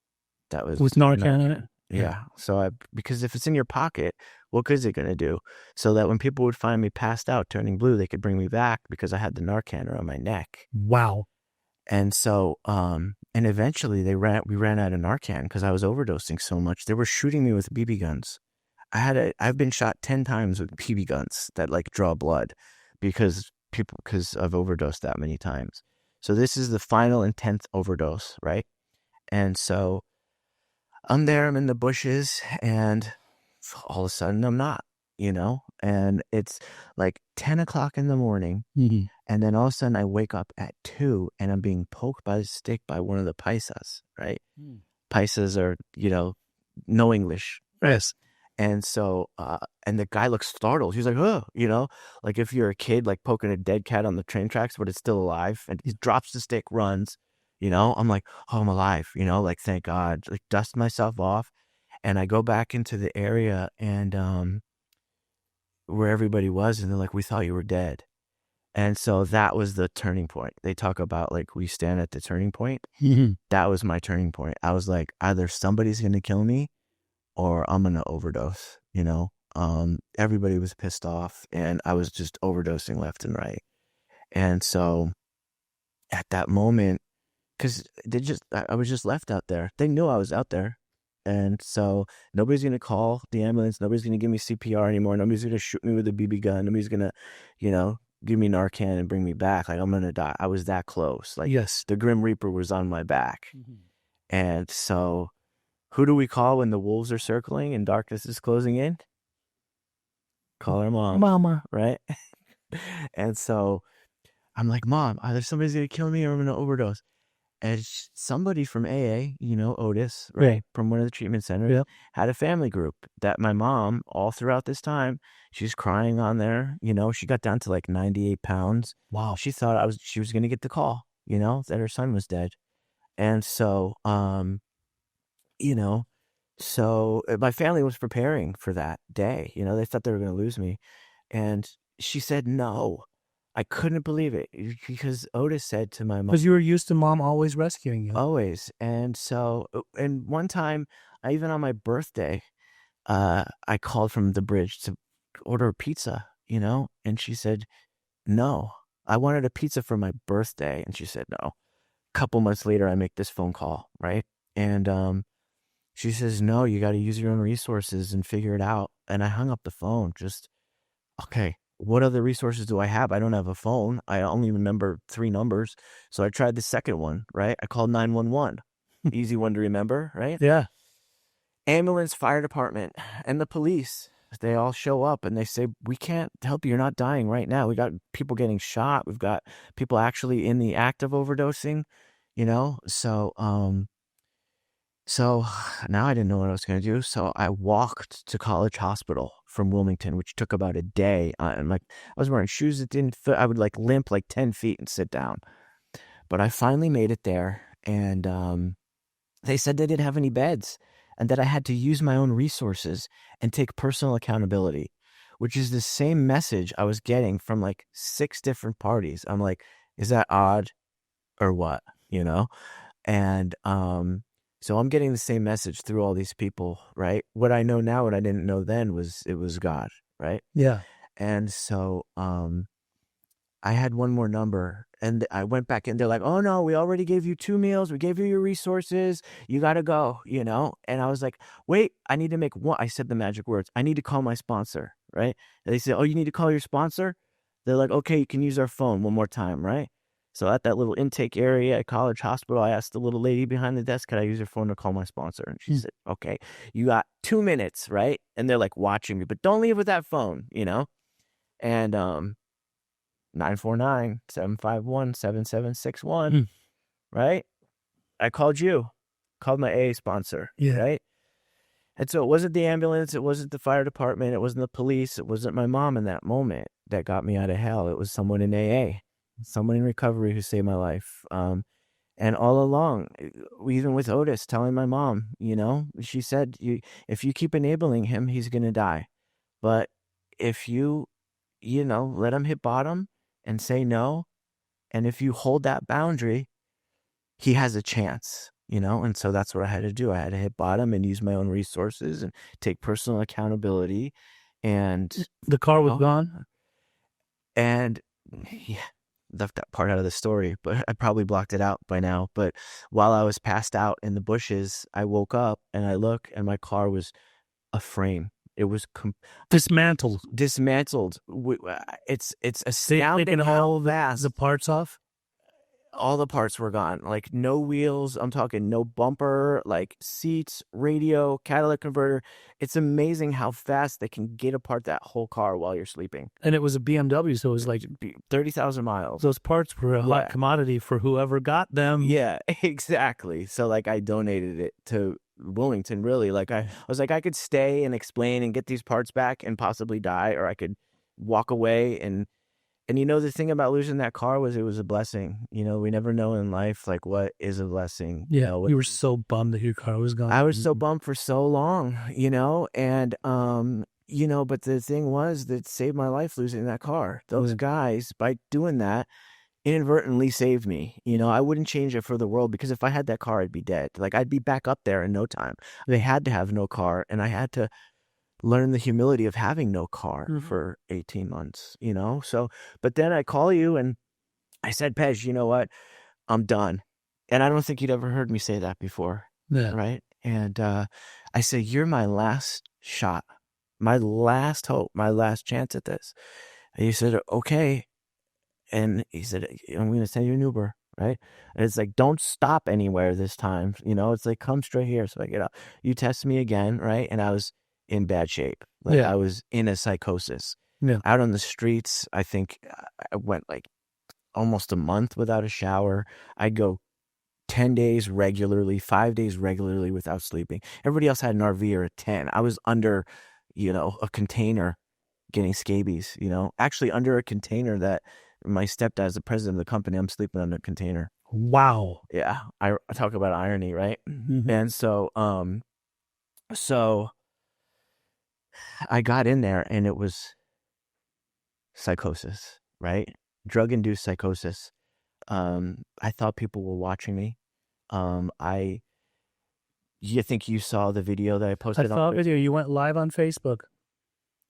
that was with Narcan in it. Yeah. So because if it's in your pocket, what good is it going to do? So that when people would find me passed out, turning blue, they could bring me back because I had the Narcan around my neck. Wow. And so, and eventually we ran out of Narcan because I was overdosing so much. They were shooting me with BB guns. I've been shot 10 times with BB guns that like draw blood because I've overdosed that many times. So this is the final and 10th overdose, right? And so I'm there, I'm in the bushes, and all of a sudden I'm not, and it's like 10 o'clock in the morning. Mm-hmm. And then all of a sudden I wake up at 2 and I'm being poked by a stick by one of the paisas, right? Paisas are, no English. Yes. And so, and the guy looks startled. He's like, oh, like if you're a kid, like poking a dead cat on the train tracks, but it's still alive. And he drops the stick, runs, I'm like, oh, I'm alive, like, thank God, like dust myself off. And I go back into the area and, where everybody was. And they're like, we thought you were dead. And so that was the turning point. They talk about like, we stand at the turning point. Mm-hmm. That was my turning point. I was like, either somebody's going to kill me or I'm going to overdose, everybody was pissed off and I was just overdosing left and right. And so at that moment, because I was just left out there. They knew I was out there. And so nobody's going to call the ambulance. Nobody's going to give me CPR anymore. Nobody's going to shoot me with a BB gun. Nobody's going to, give me Narcan and bring me back. Like, I'm going to die. I was that close. Like, yes, the Grim Reaper was on my back. Mm-hmm. And so who do we call when the wolves are circling and darkness is closing in? Call our mom. Mama. Right? And so I'm like, Mom, either somebody's going to kill me or I'm going to overdose. And somebody from AA, Otis, right, yeah, from one of the treatment centers, had a family group that my mom, all throughout this time, she's crying on there. She got down to like 98 pounds. Wow. She thought she was going to get the call, that her son was dead. And so, So my family was preparing for that day. They thought they were going to lose me. And she said no. I couldn't believe it because Otis said to my mom, Because you were used to mom always rescuing you. always. And so, and one time, even on my birthday, I called from the bridge to order a pizza, and she said, no. I wanted a pizza for my birthday. And she said, no. A couple months later, I make this phone call, right? And she says, no, you got to use your own resources and figure it out. And I hung up the phone. Okay, what other resources do I have? I don't have a phone. I only remember 3 numbers. So I tried the second one, right? I called 911. Easy one to remember, right? Yeah. Ambulance, fire department, and the police. They all show up and they say, we can't help you. You're not dying right now. We got people getting shot. We've got people actually in the act of overdosing, So now I didn't know what I was going to do. So I walked to College Hospital from Wilmington, which took about a day. And I was wearing shoes that didn't fit. I would limp 10 feet and sit down. But I finally made it there. And they said they didn't have any beds and that I had to use my own resources and take personal accountability, which is the same message I was getting from 6 different parties. I'm like, is that odd or what? And so I'm getting the same message through all these people, right? What I know now, what I didn't know then was it was God, right? Yeah. And so I had one more number and I went back in. They're like, oh no, we already gave you 2 meals. We gave you your resources. You got to go, And I was like, wait, I need to make one. I said the magic words. I need to call my sponsor, right? And they said, oh, you need to call your sponsor? They're like, okay, you can use our phone one more time, right? So at that little intake area at College Hospital, I asked the little lady behind the desk, could I use her phone to call my sponsor? And she said, okay, you got 2 minutes, right? And they're watching me, but don't leave with that phone, And 949-751-7761, right? I called my AA sponsor, right? And so it wasn't the ambulance, it wasn't the fire department, it wasn't the police, it wasn't my mom in that moment that got me out of hell. It was someone in AA, someone in recovery who saved my life. And all along, even with Otis telling my mom, she said, if you keep enabling him, he's going to die. But if you let him hit bottom and say no, and if you hold that boundary, he has a chance, And so that's what I had to do. I had to hit bottom and use my own resources and take personal accountability. And the car was gone. And yeah, left that part out of the story, but I probably blocked it out by now. But while I was passed out in the bushes, I woke up and I look, and my car was a frame. It was dismantled. It's astounding taken how vast the parts off. All the parts were gone. No wheels. I'm talking no bumper, seats, radio, catalytic converter. It's amazing how fast they can get apart that whole car while you're sleeping. And it was a BMW, so it was 30,000 miles. Those parts were a hot commodity for whoever got them. Yeah, exactly. So I donated it to Wilmington, really. I was I could stay and explain and get these parts back and possibly die, or I could walk away. And the thing about losing that car was it was a blessing. We never know in life what is a blessing. Yeah, we were so bummed that your car was gone. I was so bummed for so long, and but the thing was that saved my life losing that car. Those guys, by doing that, inadvertently saved me. I wouldn't change it for the world, because if I had that car, I'd be dead. I'd be back up there in no time. They had to have no car, and I had to learn the humility of having no car for 18 months, So, but then I call you and I said, Pej, you know what? I'm done. And I don't think you'd ever heard me say that before. Yeah. Right. And I said, you're my last shot, my last hope, my last chance at this. And he said, okay. And he said, I'm going to send you an Uber. Right. And it's don't stop anywhere this time. It's come straight here. So I get up. You test me again. Right. And I was in bad shape. I was in a psychosis. Yeah. Out on the streets, I think I went almost a month without a shower. I'd go 10 days regularly, 5 days regularly without sleeping. Everybody else had an RV or a tent. I was under, a container getting scabies, actually under a container that my stepdad is the president of the company. I'm sleeping under a container. Wow. Yeah. I talk about irony, right? Mm-hmm. And so, So I got in there and it was psychosis, right? Drug-induced psychosis. I thought people were watching me. I You think you saw the video that I I posted on saw a Facebook? video. You went live on Facebook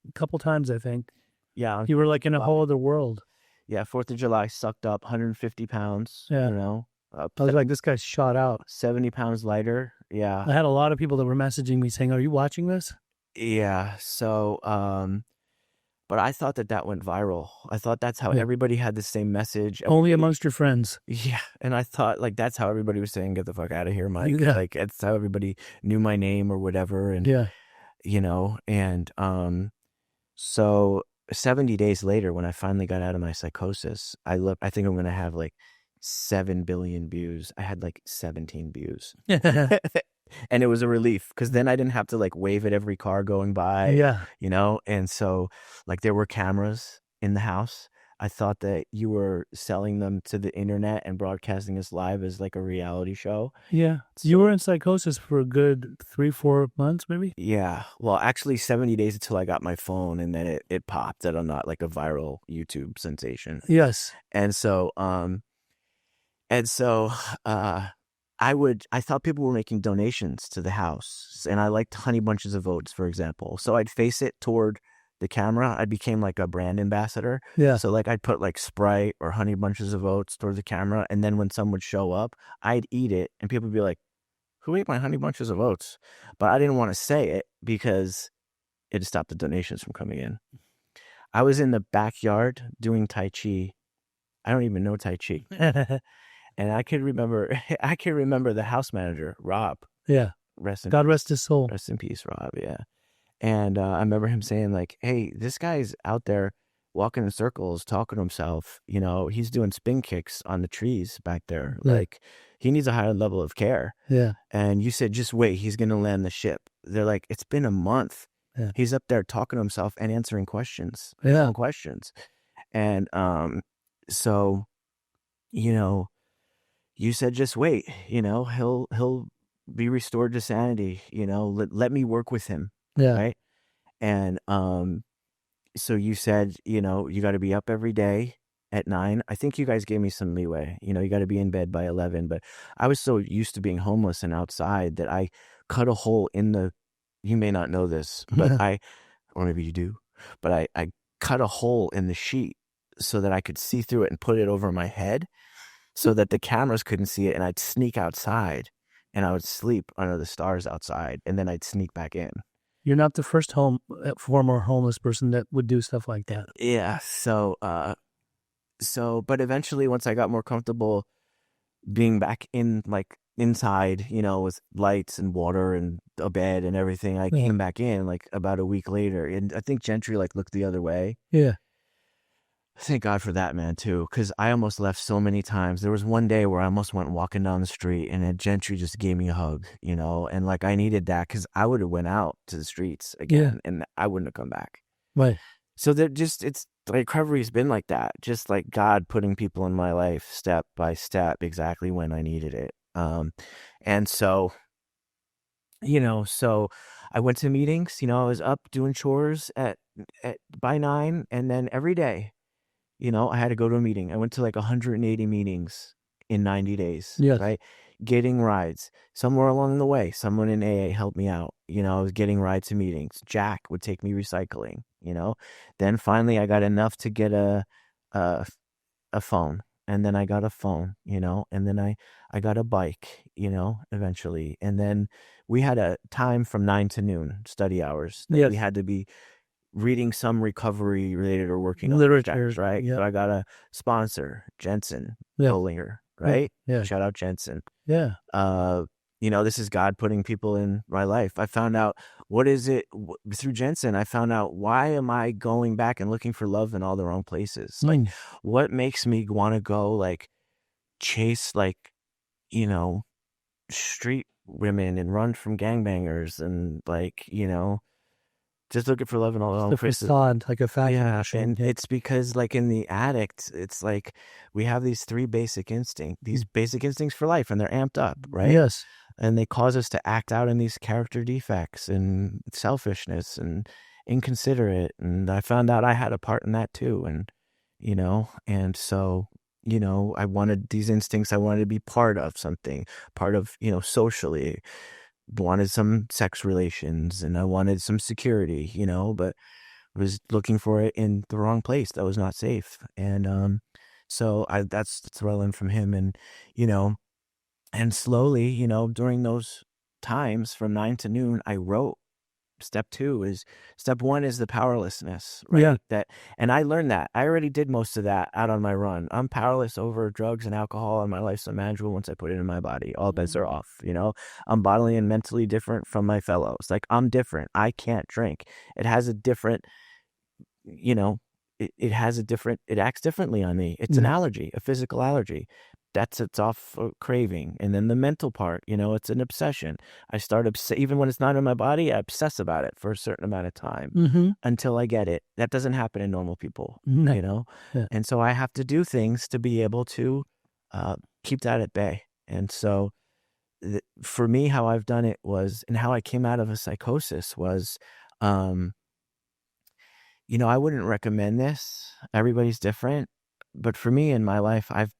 a couple times, I think. Yeah, You were like in a July. whole other world. Yeah, 4th of July, sucked up 150 pounds, Yeah. you know, I was like, this guy's shot out. 70 pounds lighter. Yeah. I had a lot of people that were messaging me saying, "Are you watching this?" Yeah. So, but I thought that went viral. I thought that's how Yeah. everybody had the same message. Only amongst your friends. Yeah. And I thought like that's how everybody was saying, get the fuck out of here, Mike. Yeah. Like that's how everybody knew my name or whatever. And, Yeah. you know, and so 70 days later, when I finally got out of my psychosis, I think I'm going to have like 7 billion views. I had like 17 views. And it was a relief because then I didn't have to like wave at every car going by, Yeah. you know? And so like there were cameras in the house. I thought that you were selling them to the internet and broadcasting this live as like a reality show. Yeah. You were in psychosis for a good 3-4 months, maybe? Yeah. Well, actually 70 days until I got my phone and then it popped that I'm not like a viral YouTube sensation. Yes. And so, I thought people were making donations to the house, and I liked Honey Bunches of Oats, for example. So I'd face it toward the camera. I became like a brand ambassador. Yeah. So like I'd put like Sprite or Honey Bunches of Oats toward the camera, and then when someone would show up, I'd eat it, and people would be like, "Who ate my Honey Bunches of Oats?" But I didn't want to say it because it'd stop the donations from coming in. I was in the backyard doing Tai Chi. I don't even know Tai Chi. And I can remember the house manager, Rob. Yeah. God rest his soul. Rest in peace, Rob. Yeah. And I remember him saying like, "Hey, this guy's out there walking in circles, talking to himself. You know, he's doing spin kicks on the trees back there. Yeah. Like, he needs a higher level of care." Yeah. And you said, "Just wait, he's going to land the ship." They're like, "It's been a month. Yeah. He's up there talking to himself and answering questions." Yeah. Questions. And so, you know, you said, "Just wait, you know, he'll be restored to sanity, you know, let me work with him." Yeah. Right. And, so you said, you know, you got to be up every day at 9. I think you guys gave me some leeway, you know, you got to be in bed by 11, but I was so used to being homeless and outside that I cut a hole you may not know this, but or maybe you do, but I cut a hole in the sheet so that I could see through it and put it over my head, so that the cameras couldn't see it, and I'd sneak outside and I would sleep under the stars outside, and then I'd sneak back in. You're not the first former homeless person that would do stuff like that. Yeah. So, but eventually once I got more comfortable being back in like inside, you know, with lights and water and a bed and everything, I came back in like about a week later, and I think Gentry like looked the other way. Yeah. Thank God for that, man, too, because I almost left so many times. There was one day where I almost went walking down the street and a Gentry just gave me a hug, you know, and like I needed that because I would have went out to the streets again and I wouldn't have come back. Right. So it's recovery's been like that, just like God putting people in my life step by step exactly when I needed it. And so, you know, so I went to meetings, you know, I was up doing chores by 9, and then every day, you know, I had to go to a meeting. I went to like 180 meetings in 90 days, Yes. right? Getting rides. Somewhere along the way, someone in AA helped me out. You know, I was getting rides to meetings. Jack would take me recycling, you know. Then finally I got enough to get a phone. And then I got a phone, you know, and then I got a bike, you know, eventually. And then we had a time from 9 to noon, study hours. Yes. We had to be reading some recovery related or working on literature, projects, right? yeah. So I got a sponsor, Jensen Yeah. Bollinger, right? Yeah. Shout out Jensen. Yeah. You know, this is God putting people in my life. I found out through Jensen. I found out, why am I going back and looking for love in all the wrong places? Like, what makes me want to go like chase like, you know, street women and run from gangbangers and like, you know, just looking for love in all the wrong places. Facade, like a fashion. Yeah, and it's because like in the addict, it's like we have these 3 basic instincts, for life, and they're amped up, right? Yes. and they cause us to act out in these character defects and selfishness and inconsiderate. And I found out I had a part in that too. And, and so, I wanted these instincts. I wanted to be part of something, part of, socially, wanted some sex relations, and I wanted some security, but was looking for it in the wrong place that was not safe. And so that's what I learned from him. And and slowly, during those times from 9 to noon, I wrote. Step one is the powerlessness, right? Yeah. And I learned that. I already did most of that out on my run. I'm powerless over drugs and alcohol, and my life's unmanageable once I put it in my body. All bets are off, I'm bodily and mentally different from my fellows. Like, I'm different. I can't drink. It has a different, it acts differently on me. It's an allergy, a physical allergy. It's off craving. And then the mental part, it's an obsession. I start even when it's not in my body, I obsess about it for a certain amount of time until I get it. That doesn't happen in normal people, Yeah. And so I have to do things to be able to keep that at bay. And so for me, how I've done it was, and how I came out of a psychosis was, I wouldn't recommend this. Everybody's different. But for me in my life, I've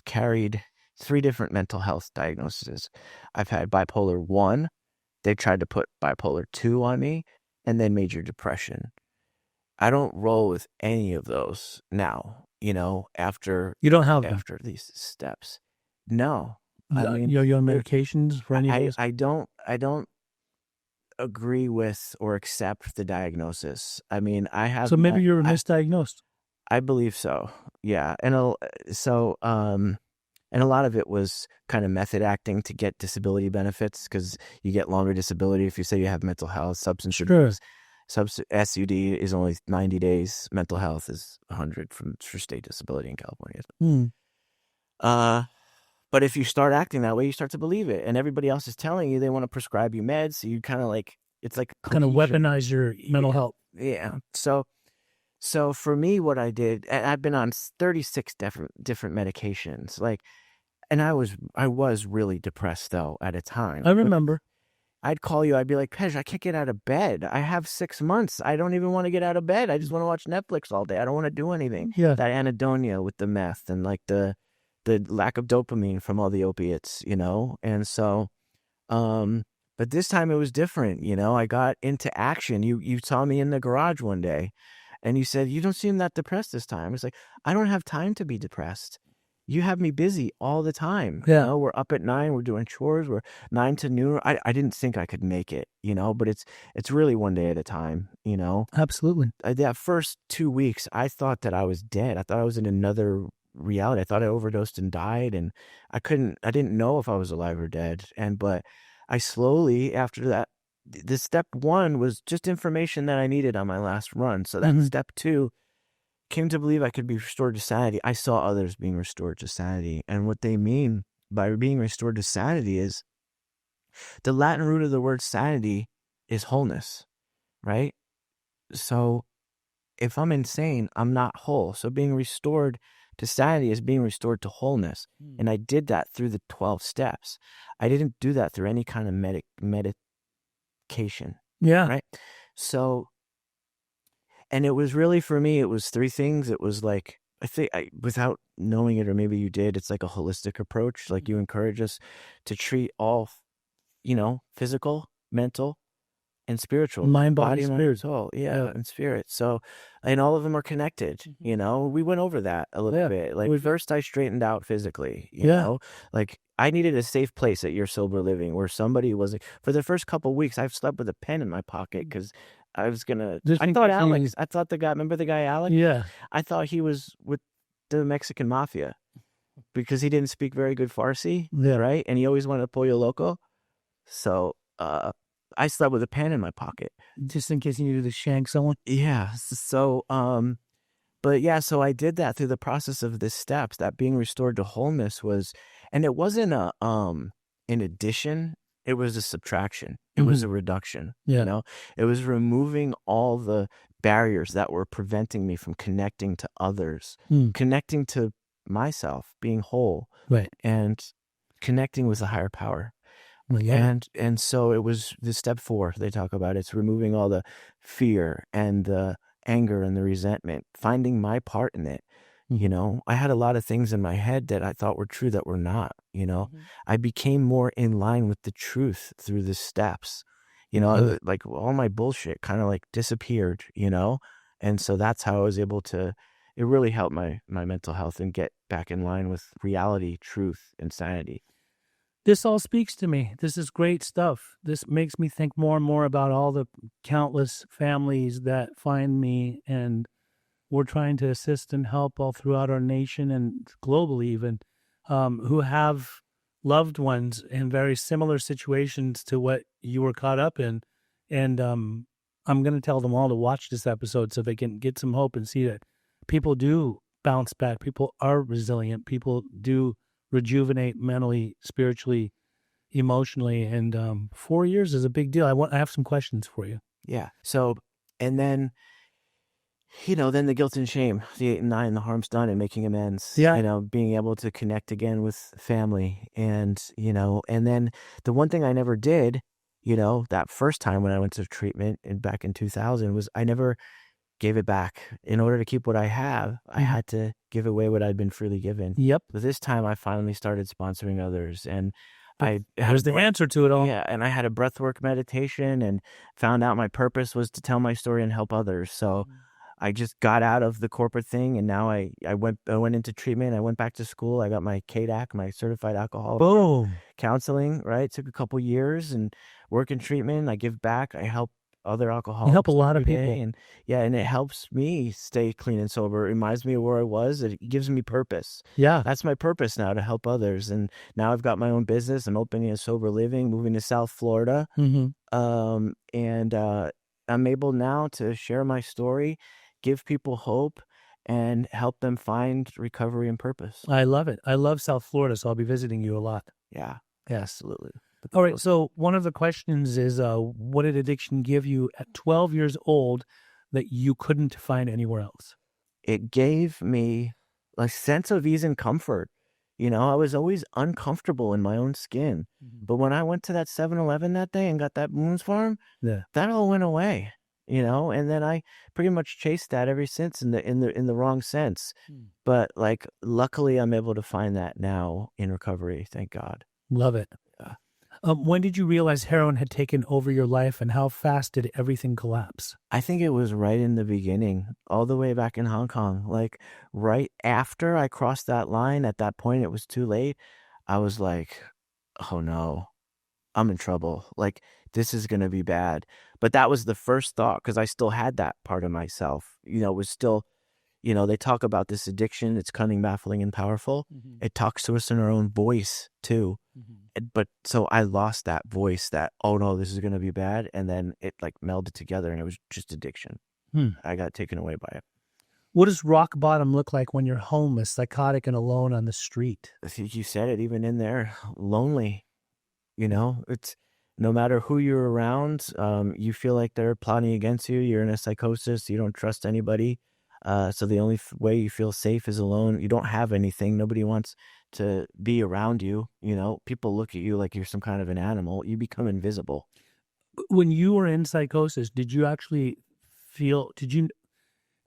carried 3 different mental health diagnoses. I've had bipolar 1. They tried to put bipolar 2 on me, and then major depression. I don't roll with any of those now, after You don't have after these steps. No. you're on medications for any of those? I don't agree with or accept the diagnosis. I have. So maybe you're misdiagnosed. I believe so. Yeah. And a lot of it was kind of method acting to get disability benefits, because you get longer disability if you say you have mental health. Substance abuse. SUD is only 90 days. Mental health is 100 for state disability in California. But if you start acting that way, you start to believe it, and everybody else is telling you they want to prescribe you meds. So you kind of it's like kind of weaponize your mental health. Yeah. So for me, what I did, I've been on 36 different medications, and I was really depressed though at a time. I remember. I'd call you. I'd be like, Pej, I can't get out of bed. I have 6 months. I don't even want to get out of bed. I just want to watch Netflix all day. I don't want to do anything. Yeah. That anhedonia with the meth and the lack of dopamine from all the opiates, And so, but this time it was different. I got into action. You saw me in the garage one day, and you said, you don't seem that depressed this time. It's like, I don't have time to be depressed. You have me busy all the time. Yeah. We're up at 9, we're doing chores, we're 9 to noon. I didn't think I could make it, but it's really one day at a time, Absolutely. That first 2 weeks, I thought that I was dead. I thought I was in another reality. I thought I overdosed and died, and I didn't know if I was alive or dead. But I slowly, after that, the step 1 was just information that I needed on my last run. So that step 2 came to believe I could be restored to sanity. I saw others being restored to sanity. And what they mean by being restored to sanity is, the Latin root of the word sanity is wholeness, right? So if I'm insane, I'm not whole. So being restored to sanity is being restored to wholeness. And I did that through the 12 steps. I didn't do that through any kind of medication. Yeah. Right. So, and it was really, for me, it was 3 things. It was I think without knowing it, or maybe you did, it's like a holistic approach. You encourage us to treat all, physical, mental, and spiritual. Mind, body, mind, spirit. soul. Yeah, and spirit. So, and all of them are connected. We went over that a little bit. First I straightened out physically, you know, I needed a safe place at Your Sober Living where somebody was, for the first couple of weeks, I've slept with a pen in my pocket because I was gonna. I thought Alex. I thought the guy. Remember the guy Alex? Yeah. I thought he was with the Mexican mafia because he didn't speak very good Farsi. Yeah. Right, and he always wanted pollo loco. So I slept with a pen in my pocket just in case you needed to shank someone. Yeah. So but yeah, so I did that through the process of the steps. That being restored to wholeness was, and it wasn't a an addition, it was a subtraction. It was a reduction. Yeah. It was removing all the barriers that were preventing me from connecting to others, connecting to myself, being whole, Right. and connecting with a higher power. Well, yeah. And so it was the step 4 they talk about. It's removing all the fear and the anger and the resentment, finding my part in it. You know, I had a lot of things in my head that I thought were true that were not, you know. I became more in line with the truth through the steps. You know, like all my bullshit kind of like disappeared, you know? And so that's how I was able to it really helped my mental health and get back in line with reality, truth, and sanity. This all speaks to me. This is great stuff. This makes me think more and more about all the countless families that find me, and we're trying to assist and help all throughout our nation and globally even, who have loved ones in very similar situations to what you were caught up in. And I'm going to tell them all to watch this episode so they can get some hope and see that people do bounce back. People are resilient. People do rejuvenate mentally, spiritually, emotionally. And 4 years is a big deal. I have some questions for you. Yeah. So, and then, you know, then the guilt and shame, the 8 and 9, the harm's done and making amends, Yeah. you know, being able to connect again with family. And, you know, and then the one thing I never did, you know, that first time when I went to treatment and back in 2000 was I never gave it back. In order to keep what I have, I had to give away what I'd been freely given. Yep. But this time I finally started sponsoring others, and There's the answer to it all. yeah, and I had a breathwork meditation and found out my purpose was to tell my story and help others. So I just got out of the corporate thing, and now I went into treatment. I went back to school. I got my CADAC, my certified alcohol Boom. counseling, right? Took a couple years and work in treatment. I give back. I help other alcoholics. You help a lot of every day, people. and yeah, and it helps me stay clean and sober. It reminds me of where I was. It gives me purpose. Yeah. That's my purpose now, to help others. And now I've got my own business. I'm opening a sober living, moving to South Florida. And I'm able now to share my story, give people hope, and help them find recovery and purpose. I love it. I love South Florida, so I'll be visiting you a lot. Yeah, Yes. absolutely. All right. So one of the questions is, what did addiction give you at 12 years old that you couldn't find anywhere else? It gave me a sense of ease and comfort. You know, I was always uncomfortable in my own skin. But when I went to that 7-Eleven that day and got that Boone's Farm, Yeah. that all went away. You know, and then I pretty much chased that ever since in the wrong sense. But like, luckily, I'm able to find that now in recovery. Thank God. Love it. Yeah. When did you realize heroin had taken over your life, and how fast did everything collapse? I think it was right in the beginning, all the way back in Hong Kong. Like, right after I crossed that line, at that point, it was too late. I was like, oh no, I'm in trouble. Like, this is going to be bad. But that was the first thought, because I still had that part of myself. You know, it was still, you know, they talk about this addiction. It's cunning, baffling, and powerful. It talks to us in our own voice, too. But so I lost that voice that, oh no, this is going to be bad. And then it like melded together, and it was just addiction. I got taken away by it. What does rock bottom look like when you're homeless, psychotic, and alone on the street? I think you said it, even in there, lonely. You know, it's no matter who you're around, you feel like they're plotting against you. You're in a psychosis. You don't trust anybody. So the only way you feel safe is alone. You don't have anything. Nobody wants to be around you. You know, people look at you like you're some kind of an animal. You become invisible. When you were in psychosis, did you actually feel, did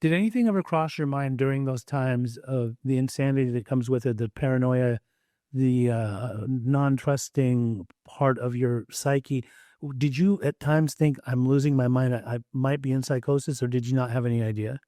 anything ever cross your mind during those times of the insanity that comes with it, the paranoia, the non-trusting part of your psyche? Did you at times think, I'm losing my mind, I might be in psychosis, or did you not have any idea?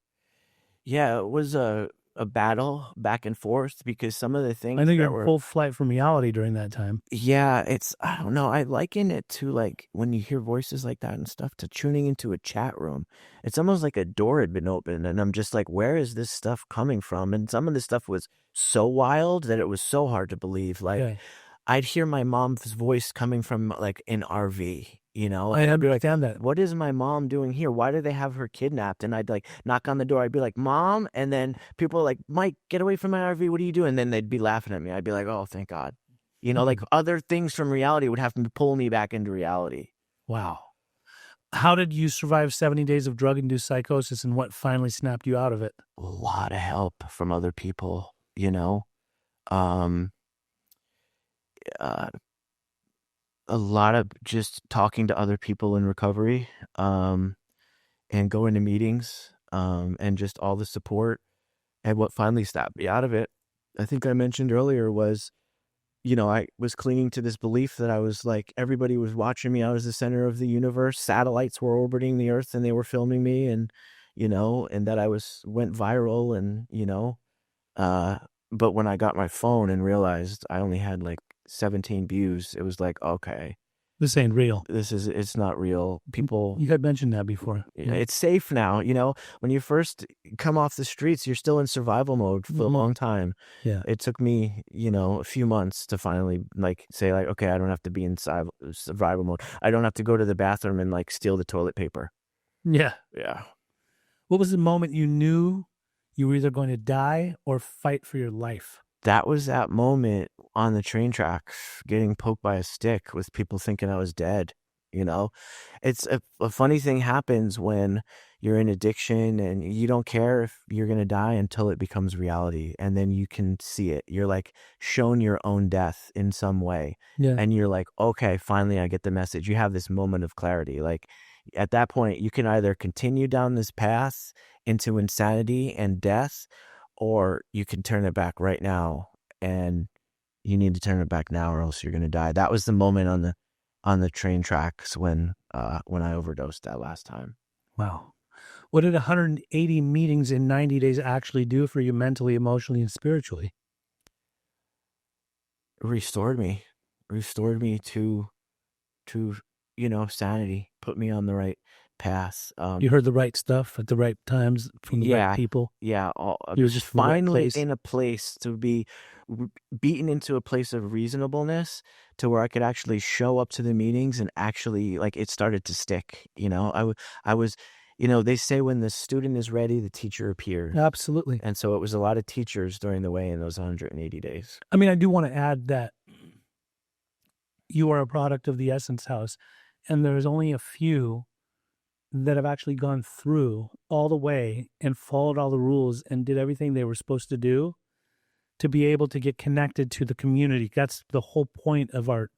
Yeah, it was a battle back and forth, because some of the things I know that you're were in full flight from reality during that time. yeah, it's I don't know. I liken it to, like, when you hear voices like that and stuff, to tuning into a chat room. It's almost like a door had been opened, and I'm just like, where is this stuff coming from? And some of this stuff was so wild that it was so hard to believe. Like, Okay. I'd hear my mom's voice coming from like an RV, you know? I I'd be like, understand that. what is my mom doing here? Why do they have her kidnapped? And I'd like knock on the door. I'd be like, Mom. And then people are like, Mike, get away from my RV. What are you doing? And then they'd be laughing at me. I'd be like, oh, thank God. You know, like other things from reality would have to pull me back into reality. Wow. How did you survive 70 days of drug-induced psychosis, and what finally snapped you out of it? A lot of help from other people, you know? a lot of just talking to other people in recovery, and going to meetings, and just all the support. And what finally snapped me out of it, I think I mentioned earlier, was, I was clinging to this belief that I was like, everybody was watching me. I was the center of the universe. Satellites were orbiting the earth and they were filming me, and that I went viral, uh, but when I got my phone and realized I only had like 17 views, it was like, okay, This ain't real. it's not real. People, You had mentioned that before. it's safe now. When you first come off the streets, you're still in survival mode for a long time. Yeah. It took me, a few months to finally like say like, okay, I don't have to be in survival mode. I don't have to go to the bathroom and like steal the toilet paper. Yeah. Yeah. What was the moment you knew you were either going to die or fight for your life? That was that moment on the train tracks, getting poked by a stick with people thinking I was dead. It's a funny thing happens when you're in addiction and you don't care if you're going to die until it becomes reality. And then you can see it. You're like shown your own death in some way. Yeah. And you're like, okay, finally I get the message. You have this moment of clarity. Like at that point, you can either continue down this path into insanity and death, or you can turn it back right now, and you need to turn it back now or else you're going to die. That was the moment on the train tracks when I overdosed that last time. Wow. What did 180 meetings in 90 days actually do for you mentally, emotionally, and spiritually? Restored me to sanity, put me on the right path. You heard the right stuff at the right times from the right people. Yeah. You were just finally in a place to be beaten into a place of reasonableness, to where I could actually show up to the meetings and actually like it started to stick. I was, they say when the student is ready, the teacher appears. Absolutely. And so it was a lot of teachers during the way in those 180 days. I mean, I do want to add that you are a product of the Essence House, and there's only a few that have actually gone through all the way and followed all the rules and did everything they were supposed to do to be able to get connected to the community. That's the whole point of our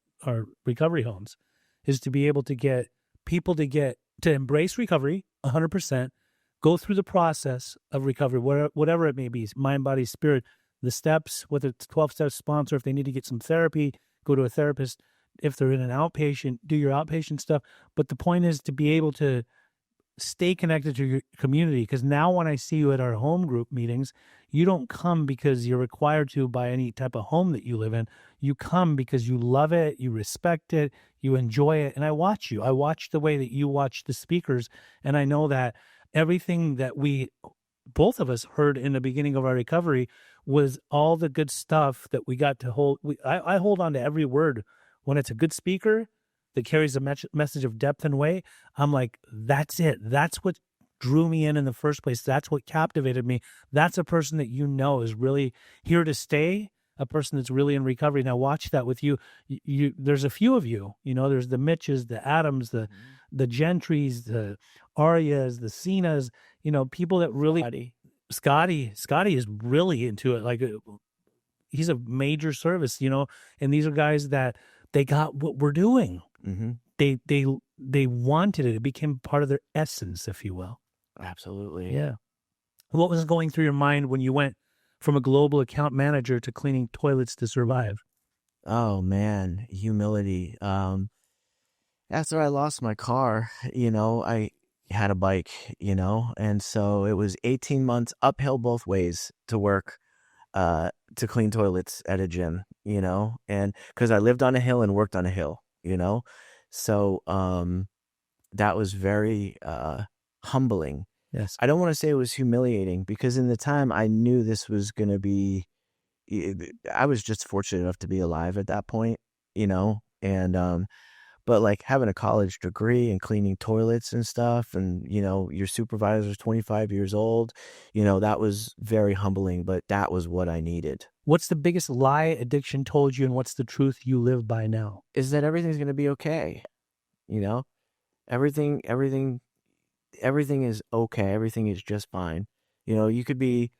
recovery homes, is to be able to get people to embrace recovery 100%, go through the process of recovery, whatever it may be, mind, body, spirit, the steps, whether it's 12-step sponsor, if they need to get some therapy, go to a therapist. If they're in an outpatient, do your outpatient stuff. But the point is to be able to stay connected to your community, because now when I see you at our home group meetings, you don't come because you're required to by any type of home that you live in. You come because you love it, you respect it, you enjoy it. And I watch you. I watch the way that you watch the speakers. And I know that everything that both of us heard in the beginning of our recovery was all the good stuff that we got to hold. I hold on to every word. When it's a good speaker that carries a message of depth and weight, I'm like, that's it. That's what drew me in the first place. That's what captivated me. That's a person that is really here to stay, a person that's really in recovery. Now watch that with you. There's a few of you, there's the Mitches, the Adams, the Gentrys, the Arias, the Cenas, people that really, Scotty is really into it. Like he's a major service, and these are guys that they got what we're doing. Mm-hmm. They wanted it. It became part of their essence, if you will. Absolutely. Yeah. What was going through your mind when you went from a global account manager to cleaning toilets to survive? Oh man, humility. After I lost my car, I had a bike, and so it was 18 months uphill both ways to work, to clean toilets at a gym, and because I lived on a hill and worked on a hill, so that was very humbling. Yes. I don't want to say it was humiliating, because in the time I knew this was going to be, I was just fortunate enough to be alive at that point, and but like having a college degree and cleaning toilets and stuff, and your supervisor's 25 years old, that was very humbling, but that was what I needed. What's the biggest lie addiction told you, and what's the truth you live by now? Is that everything's going to be okay. Everything is okay. Everything is just fine. You could be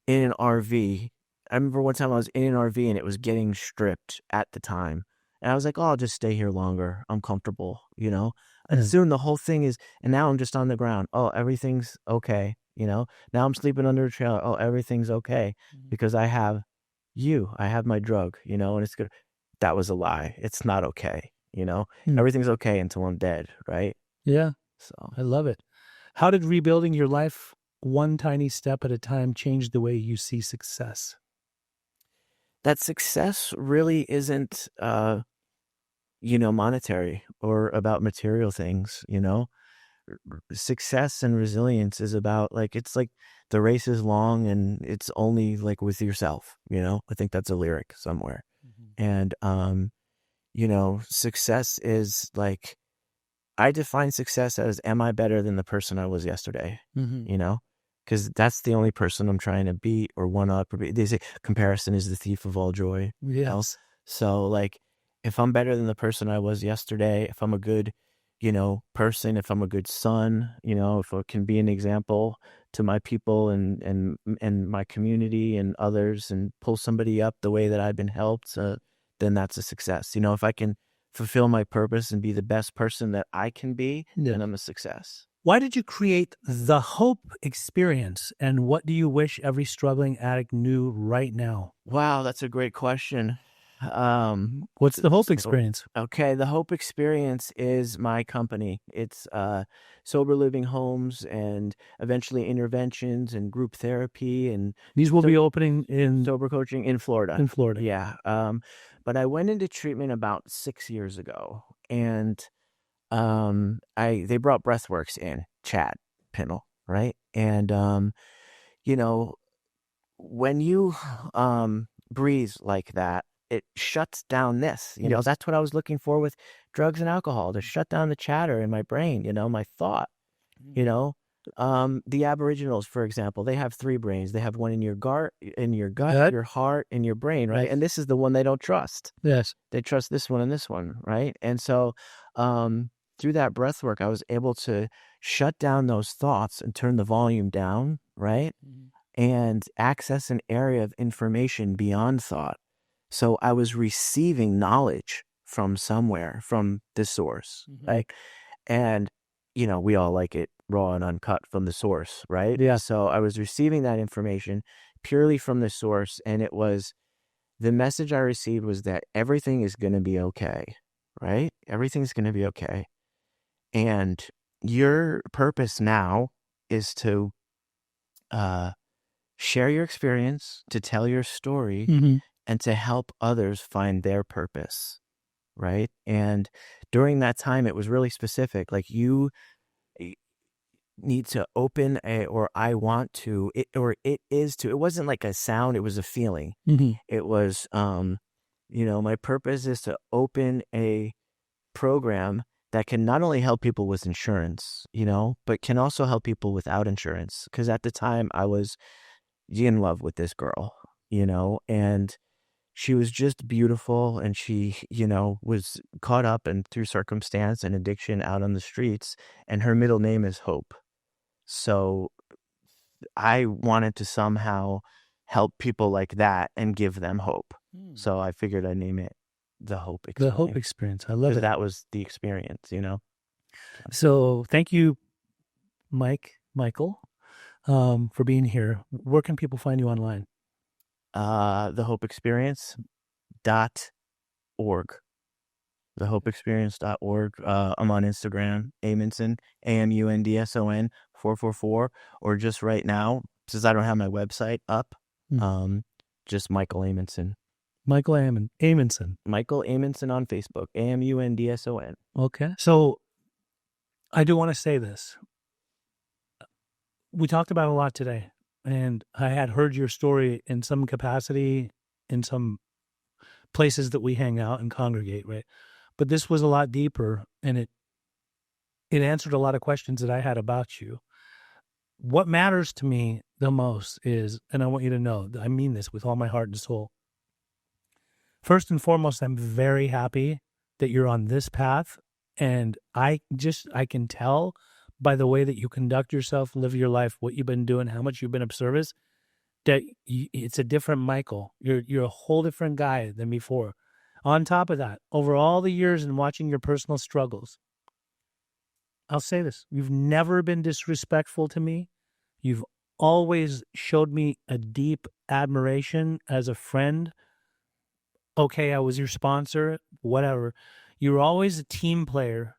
in an RV. I remember one time I was in an RV and it was getting stripped at the time. And I was like, oh, I'll just stay here longer. I'm comfortable, you know? And Mm. soon the whole thing is, and now I'm just on the ground. Oh, everything's okay, you know? Now I'm sleeping under a trailer. Oh, everything's okay because I have you. I have my drug, you know? And it's good. That was a lie. It's not okay, you know? Mm. Everything's okay until I'm dead, right? Yeah, So I love it. How did rebuilding your life one tiny step at a time change the way you see success? that success really isn't, you know, monetary or about material things, you know? Success and resilience is about like it's like the race is long and it's only like with yourself, you know? I think that's a lyric somewhere. And you know, success is like I define success as am I better than the person I was yesterday? Mm-hmm. You know? Because that's the only person I'm trying to beat or one up. Or they say comparison is the thief of all joy. You know? Yes. So like if I'm better than the person I was yesterday, if I'm a good, you know, person, if I'm a good son, you know, if I can be an example to my people and my community and others and pull somebody up the way that I've been helped, then that's a success. You know, if I can fulfill my purpose and be the best person that I can be, Yeah. then I'm a success. Why did you create the Hope Experience, and what do you wish every struggling addict knew right now? Wow, that's a great question. What's the Hope So, Experience? okay, the Hope Experience is my company. It's sober living homes and eventually interventions and group therapy and These will be opening in sober coaching in Florida. in Florida. Yeah. But I went into treatment about 6 years ago, and they brought breathworks in, Chad Pinnell, right? And you know, when you breathe like that, it shuts down this, you know. Yes. That's what I was looking for with drugs and alcohol, to shut down the chatter in my brain, you know, my thought, you know. The Aboriginals, for example, they have 3 brains. They have one in your gut, Good. your heart, and your brain, right? Right. And this is the one they don't trust. Yes. They trust this one and this one, right? And so through that breath work, I was able to shut down those thoughts and turn the volume down, right? And access an area of information beyond thought. So I was receiving knowledge from somewhere, from the source, right? And, you know, we all like it raw and uncut from the source, right? Yeah. So I was receiving that information purely from the source, and it was the message I received was that everything is going to be okay, right? Everything's going to be okay. And your purpose now is to share your experience, to tell your story, and to help others find their purpose, right? And during that time, it was really specific. Like you need to open or I want to, it is to. It wasn't like a sound; it was a feeling. It was, you know, my purpose is to open a program that can not only help people with insurance, you know, but can also help people without insurance. Because at the time, I was in love with this girl, you know, and she was just beautiful, and she, you know, was caught up and through circumstance and addiction out on the streets, and her middle name is Hope. So I wanted to somehow help people like that and give them hope. So I figured I'd name it the Hope The Experience. Hope Experience. I love Because it. that was the experience, you know. So thank you, Michael, for being here. Where can people find you online? thehopeexperience.org. thehopeexperience.org. I'm on Instagram, Amundson, AMUNDSON 444, or just right now, since I don't have my website up, just Michael Amundson. Michael Amundson. Michael Amundson on Facebook, AMUNDSON. Okay. So I do want to say this. We talked about it a lot today, and I had heard your story in some capacity in some places that we hang out and congregate, right? But this was a lot deeper, and it answered a lot of questions that I had about you. What matters to me the most is, and I want you to know, I mean this with all my heart and soul. First and foremost, I'm very happy that you're on this path, and I can tell by the way that you conduct yourself, live your life, what you've been doing, how much you've been of service, that it's a different Michael. You're a whole different guy than before. On top of that, over all the years and watching your personal struggles, I'll say this: you've never been disrespectful to me. You've always showed me a deep admiration as a friend. Okay, I was your sponsor, whatever. You were always a team player,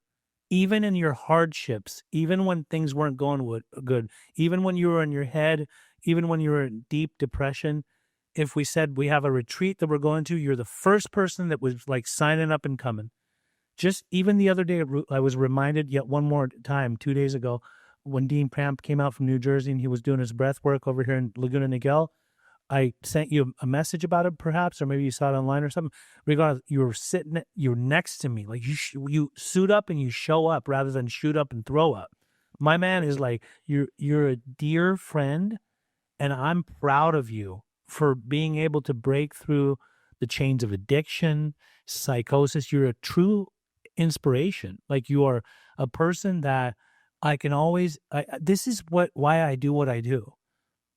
even in your hardships, even when things weren't going good, even when you were in your head, even when you were in deep depression. If we said we have a retreat that we're going to, you're the first person that was like signing up and coming. Just even the other day, I was reminded yet one more time, 2 days ago, when Dean Pramp came out from New Jersey and he was doing his breath work over here in Laguna Niguel. I sent you a message about it, perhaps, or maybe you saw it online or something. Regardless, you were you're next to me. Like you suit up and you show up rather than shoot up and throw up. My man is like, you're a dear friend, and I'm proud of you for being able to break through the chains of addiction, psychosis. You're a true inspiration. Like, you are a person that I can always, this is why I do what I do.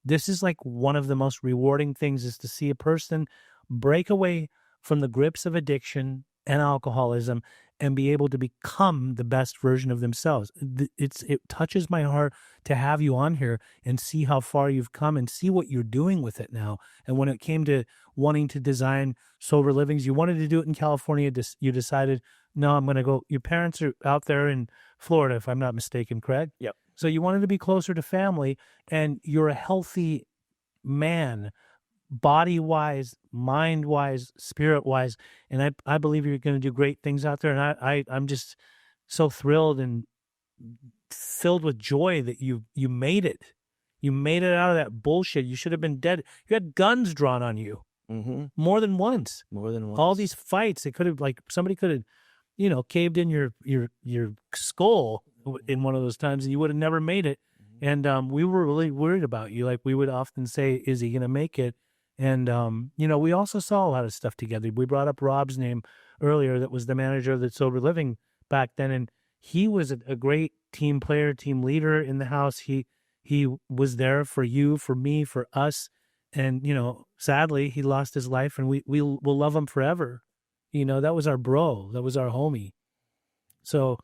This is like one of the most rewarding things, is to see a person break away from the grips of addiction and alcoholism and be able to become the best version of themselves. It touches my heart to have you on here and see how far you've come and see what you're doing with it now. And when it came to wanting to design sober livings, you wanted to do it in California. You decided, no, I'm going to go. Your parents are out there in Florida, if I'm not mistaken, Craig? Yep. So you wanted to be closer to family, and you're a healthy man, body-wise, mind-wise, spirit-wise, and I believe you're going to do great things out there. And I'm just so thrilled and filled with joy that you made it. You made it out of that bullshit. You should have been dead. You had guns drawn on you more than once. More than once. All these fights, it could have, like, somebody could have, caved in your skull in one of those times, and you would have never made it. And we were really worried about you. Like, we would often say, is he going to make it? And, we also saw a lot of stuff together. We brought up Rob's name earlier, that was the manager of the Sober Living back then. And he was a great team player, team leader in the house. He was there for you, for me, for us. And, sadly, he lost his life, and we'll love him forever. That was our bro. That was our homie. So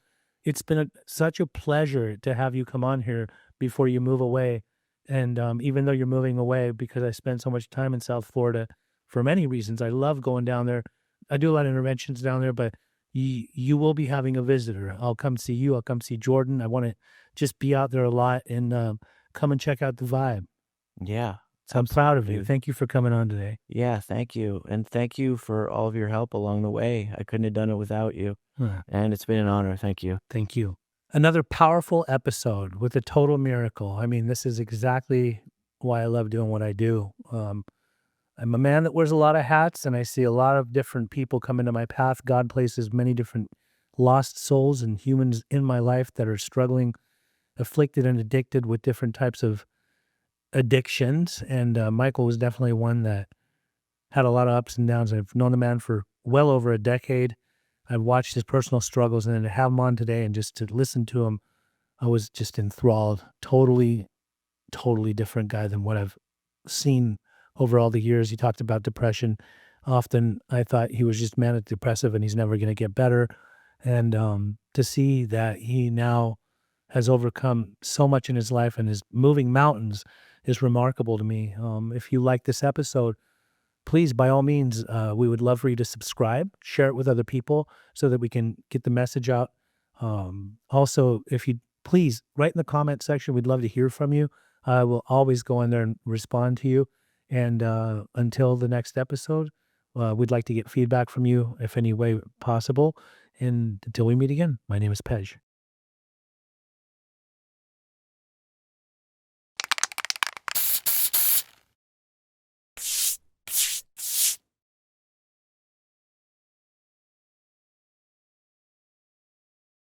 it's been such a pleasure to have you come on here before you move away. And even though you're moving away, because I spent so much time in South Florida for many reasons, I love going down there. I do a lot of interventions down there, but you will be having a visitor. I'll come see you. I'll come see Jordan. I want to just be out there a lot and come and check out the vibe. Yeah. I'm proud of you. Thank you for coming on today. Yeah, thank you. And thank you for all of your help along the way. I couldn't have done it without you. And it's been an honor. Thank you. Thank you. Another powerful episode with a total miracle. I mean, this is exactly why I love doing what I do. I'm a man that wears a lot of hats, and I see a lot of different people come into my path. God places many different lost souls and humans in my life that are struggling, afflicted and addicted with different types of addictions. And Michael was definitely one that had a lot of ups and downs. I've known the man for well over a decade. I've watched his personal struggles, and then to have him on today and just to listen to him, I was just enthralled. Totally, totally different guy than what I've seen over all the years. He talked about depression. Often I thought he was just manic depressive and he's never going to get better. And to see that he now has overcome so much in his life and is moving mountains is remarkable to me. If you like this episode, please, by all means, we would love for you to subscribe, share it with other people so that we can get the message out. Also, if you please write in the comment section, we'd love to hear from you. I will always go in there and respond to you. And until the next episode, we'd like to get feedback from you if any way possible. And until we meet again, my name is Pej.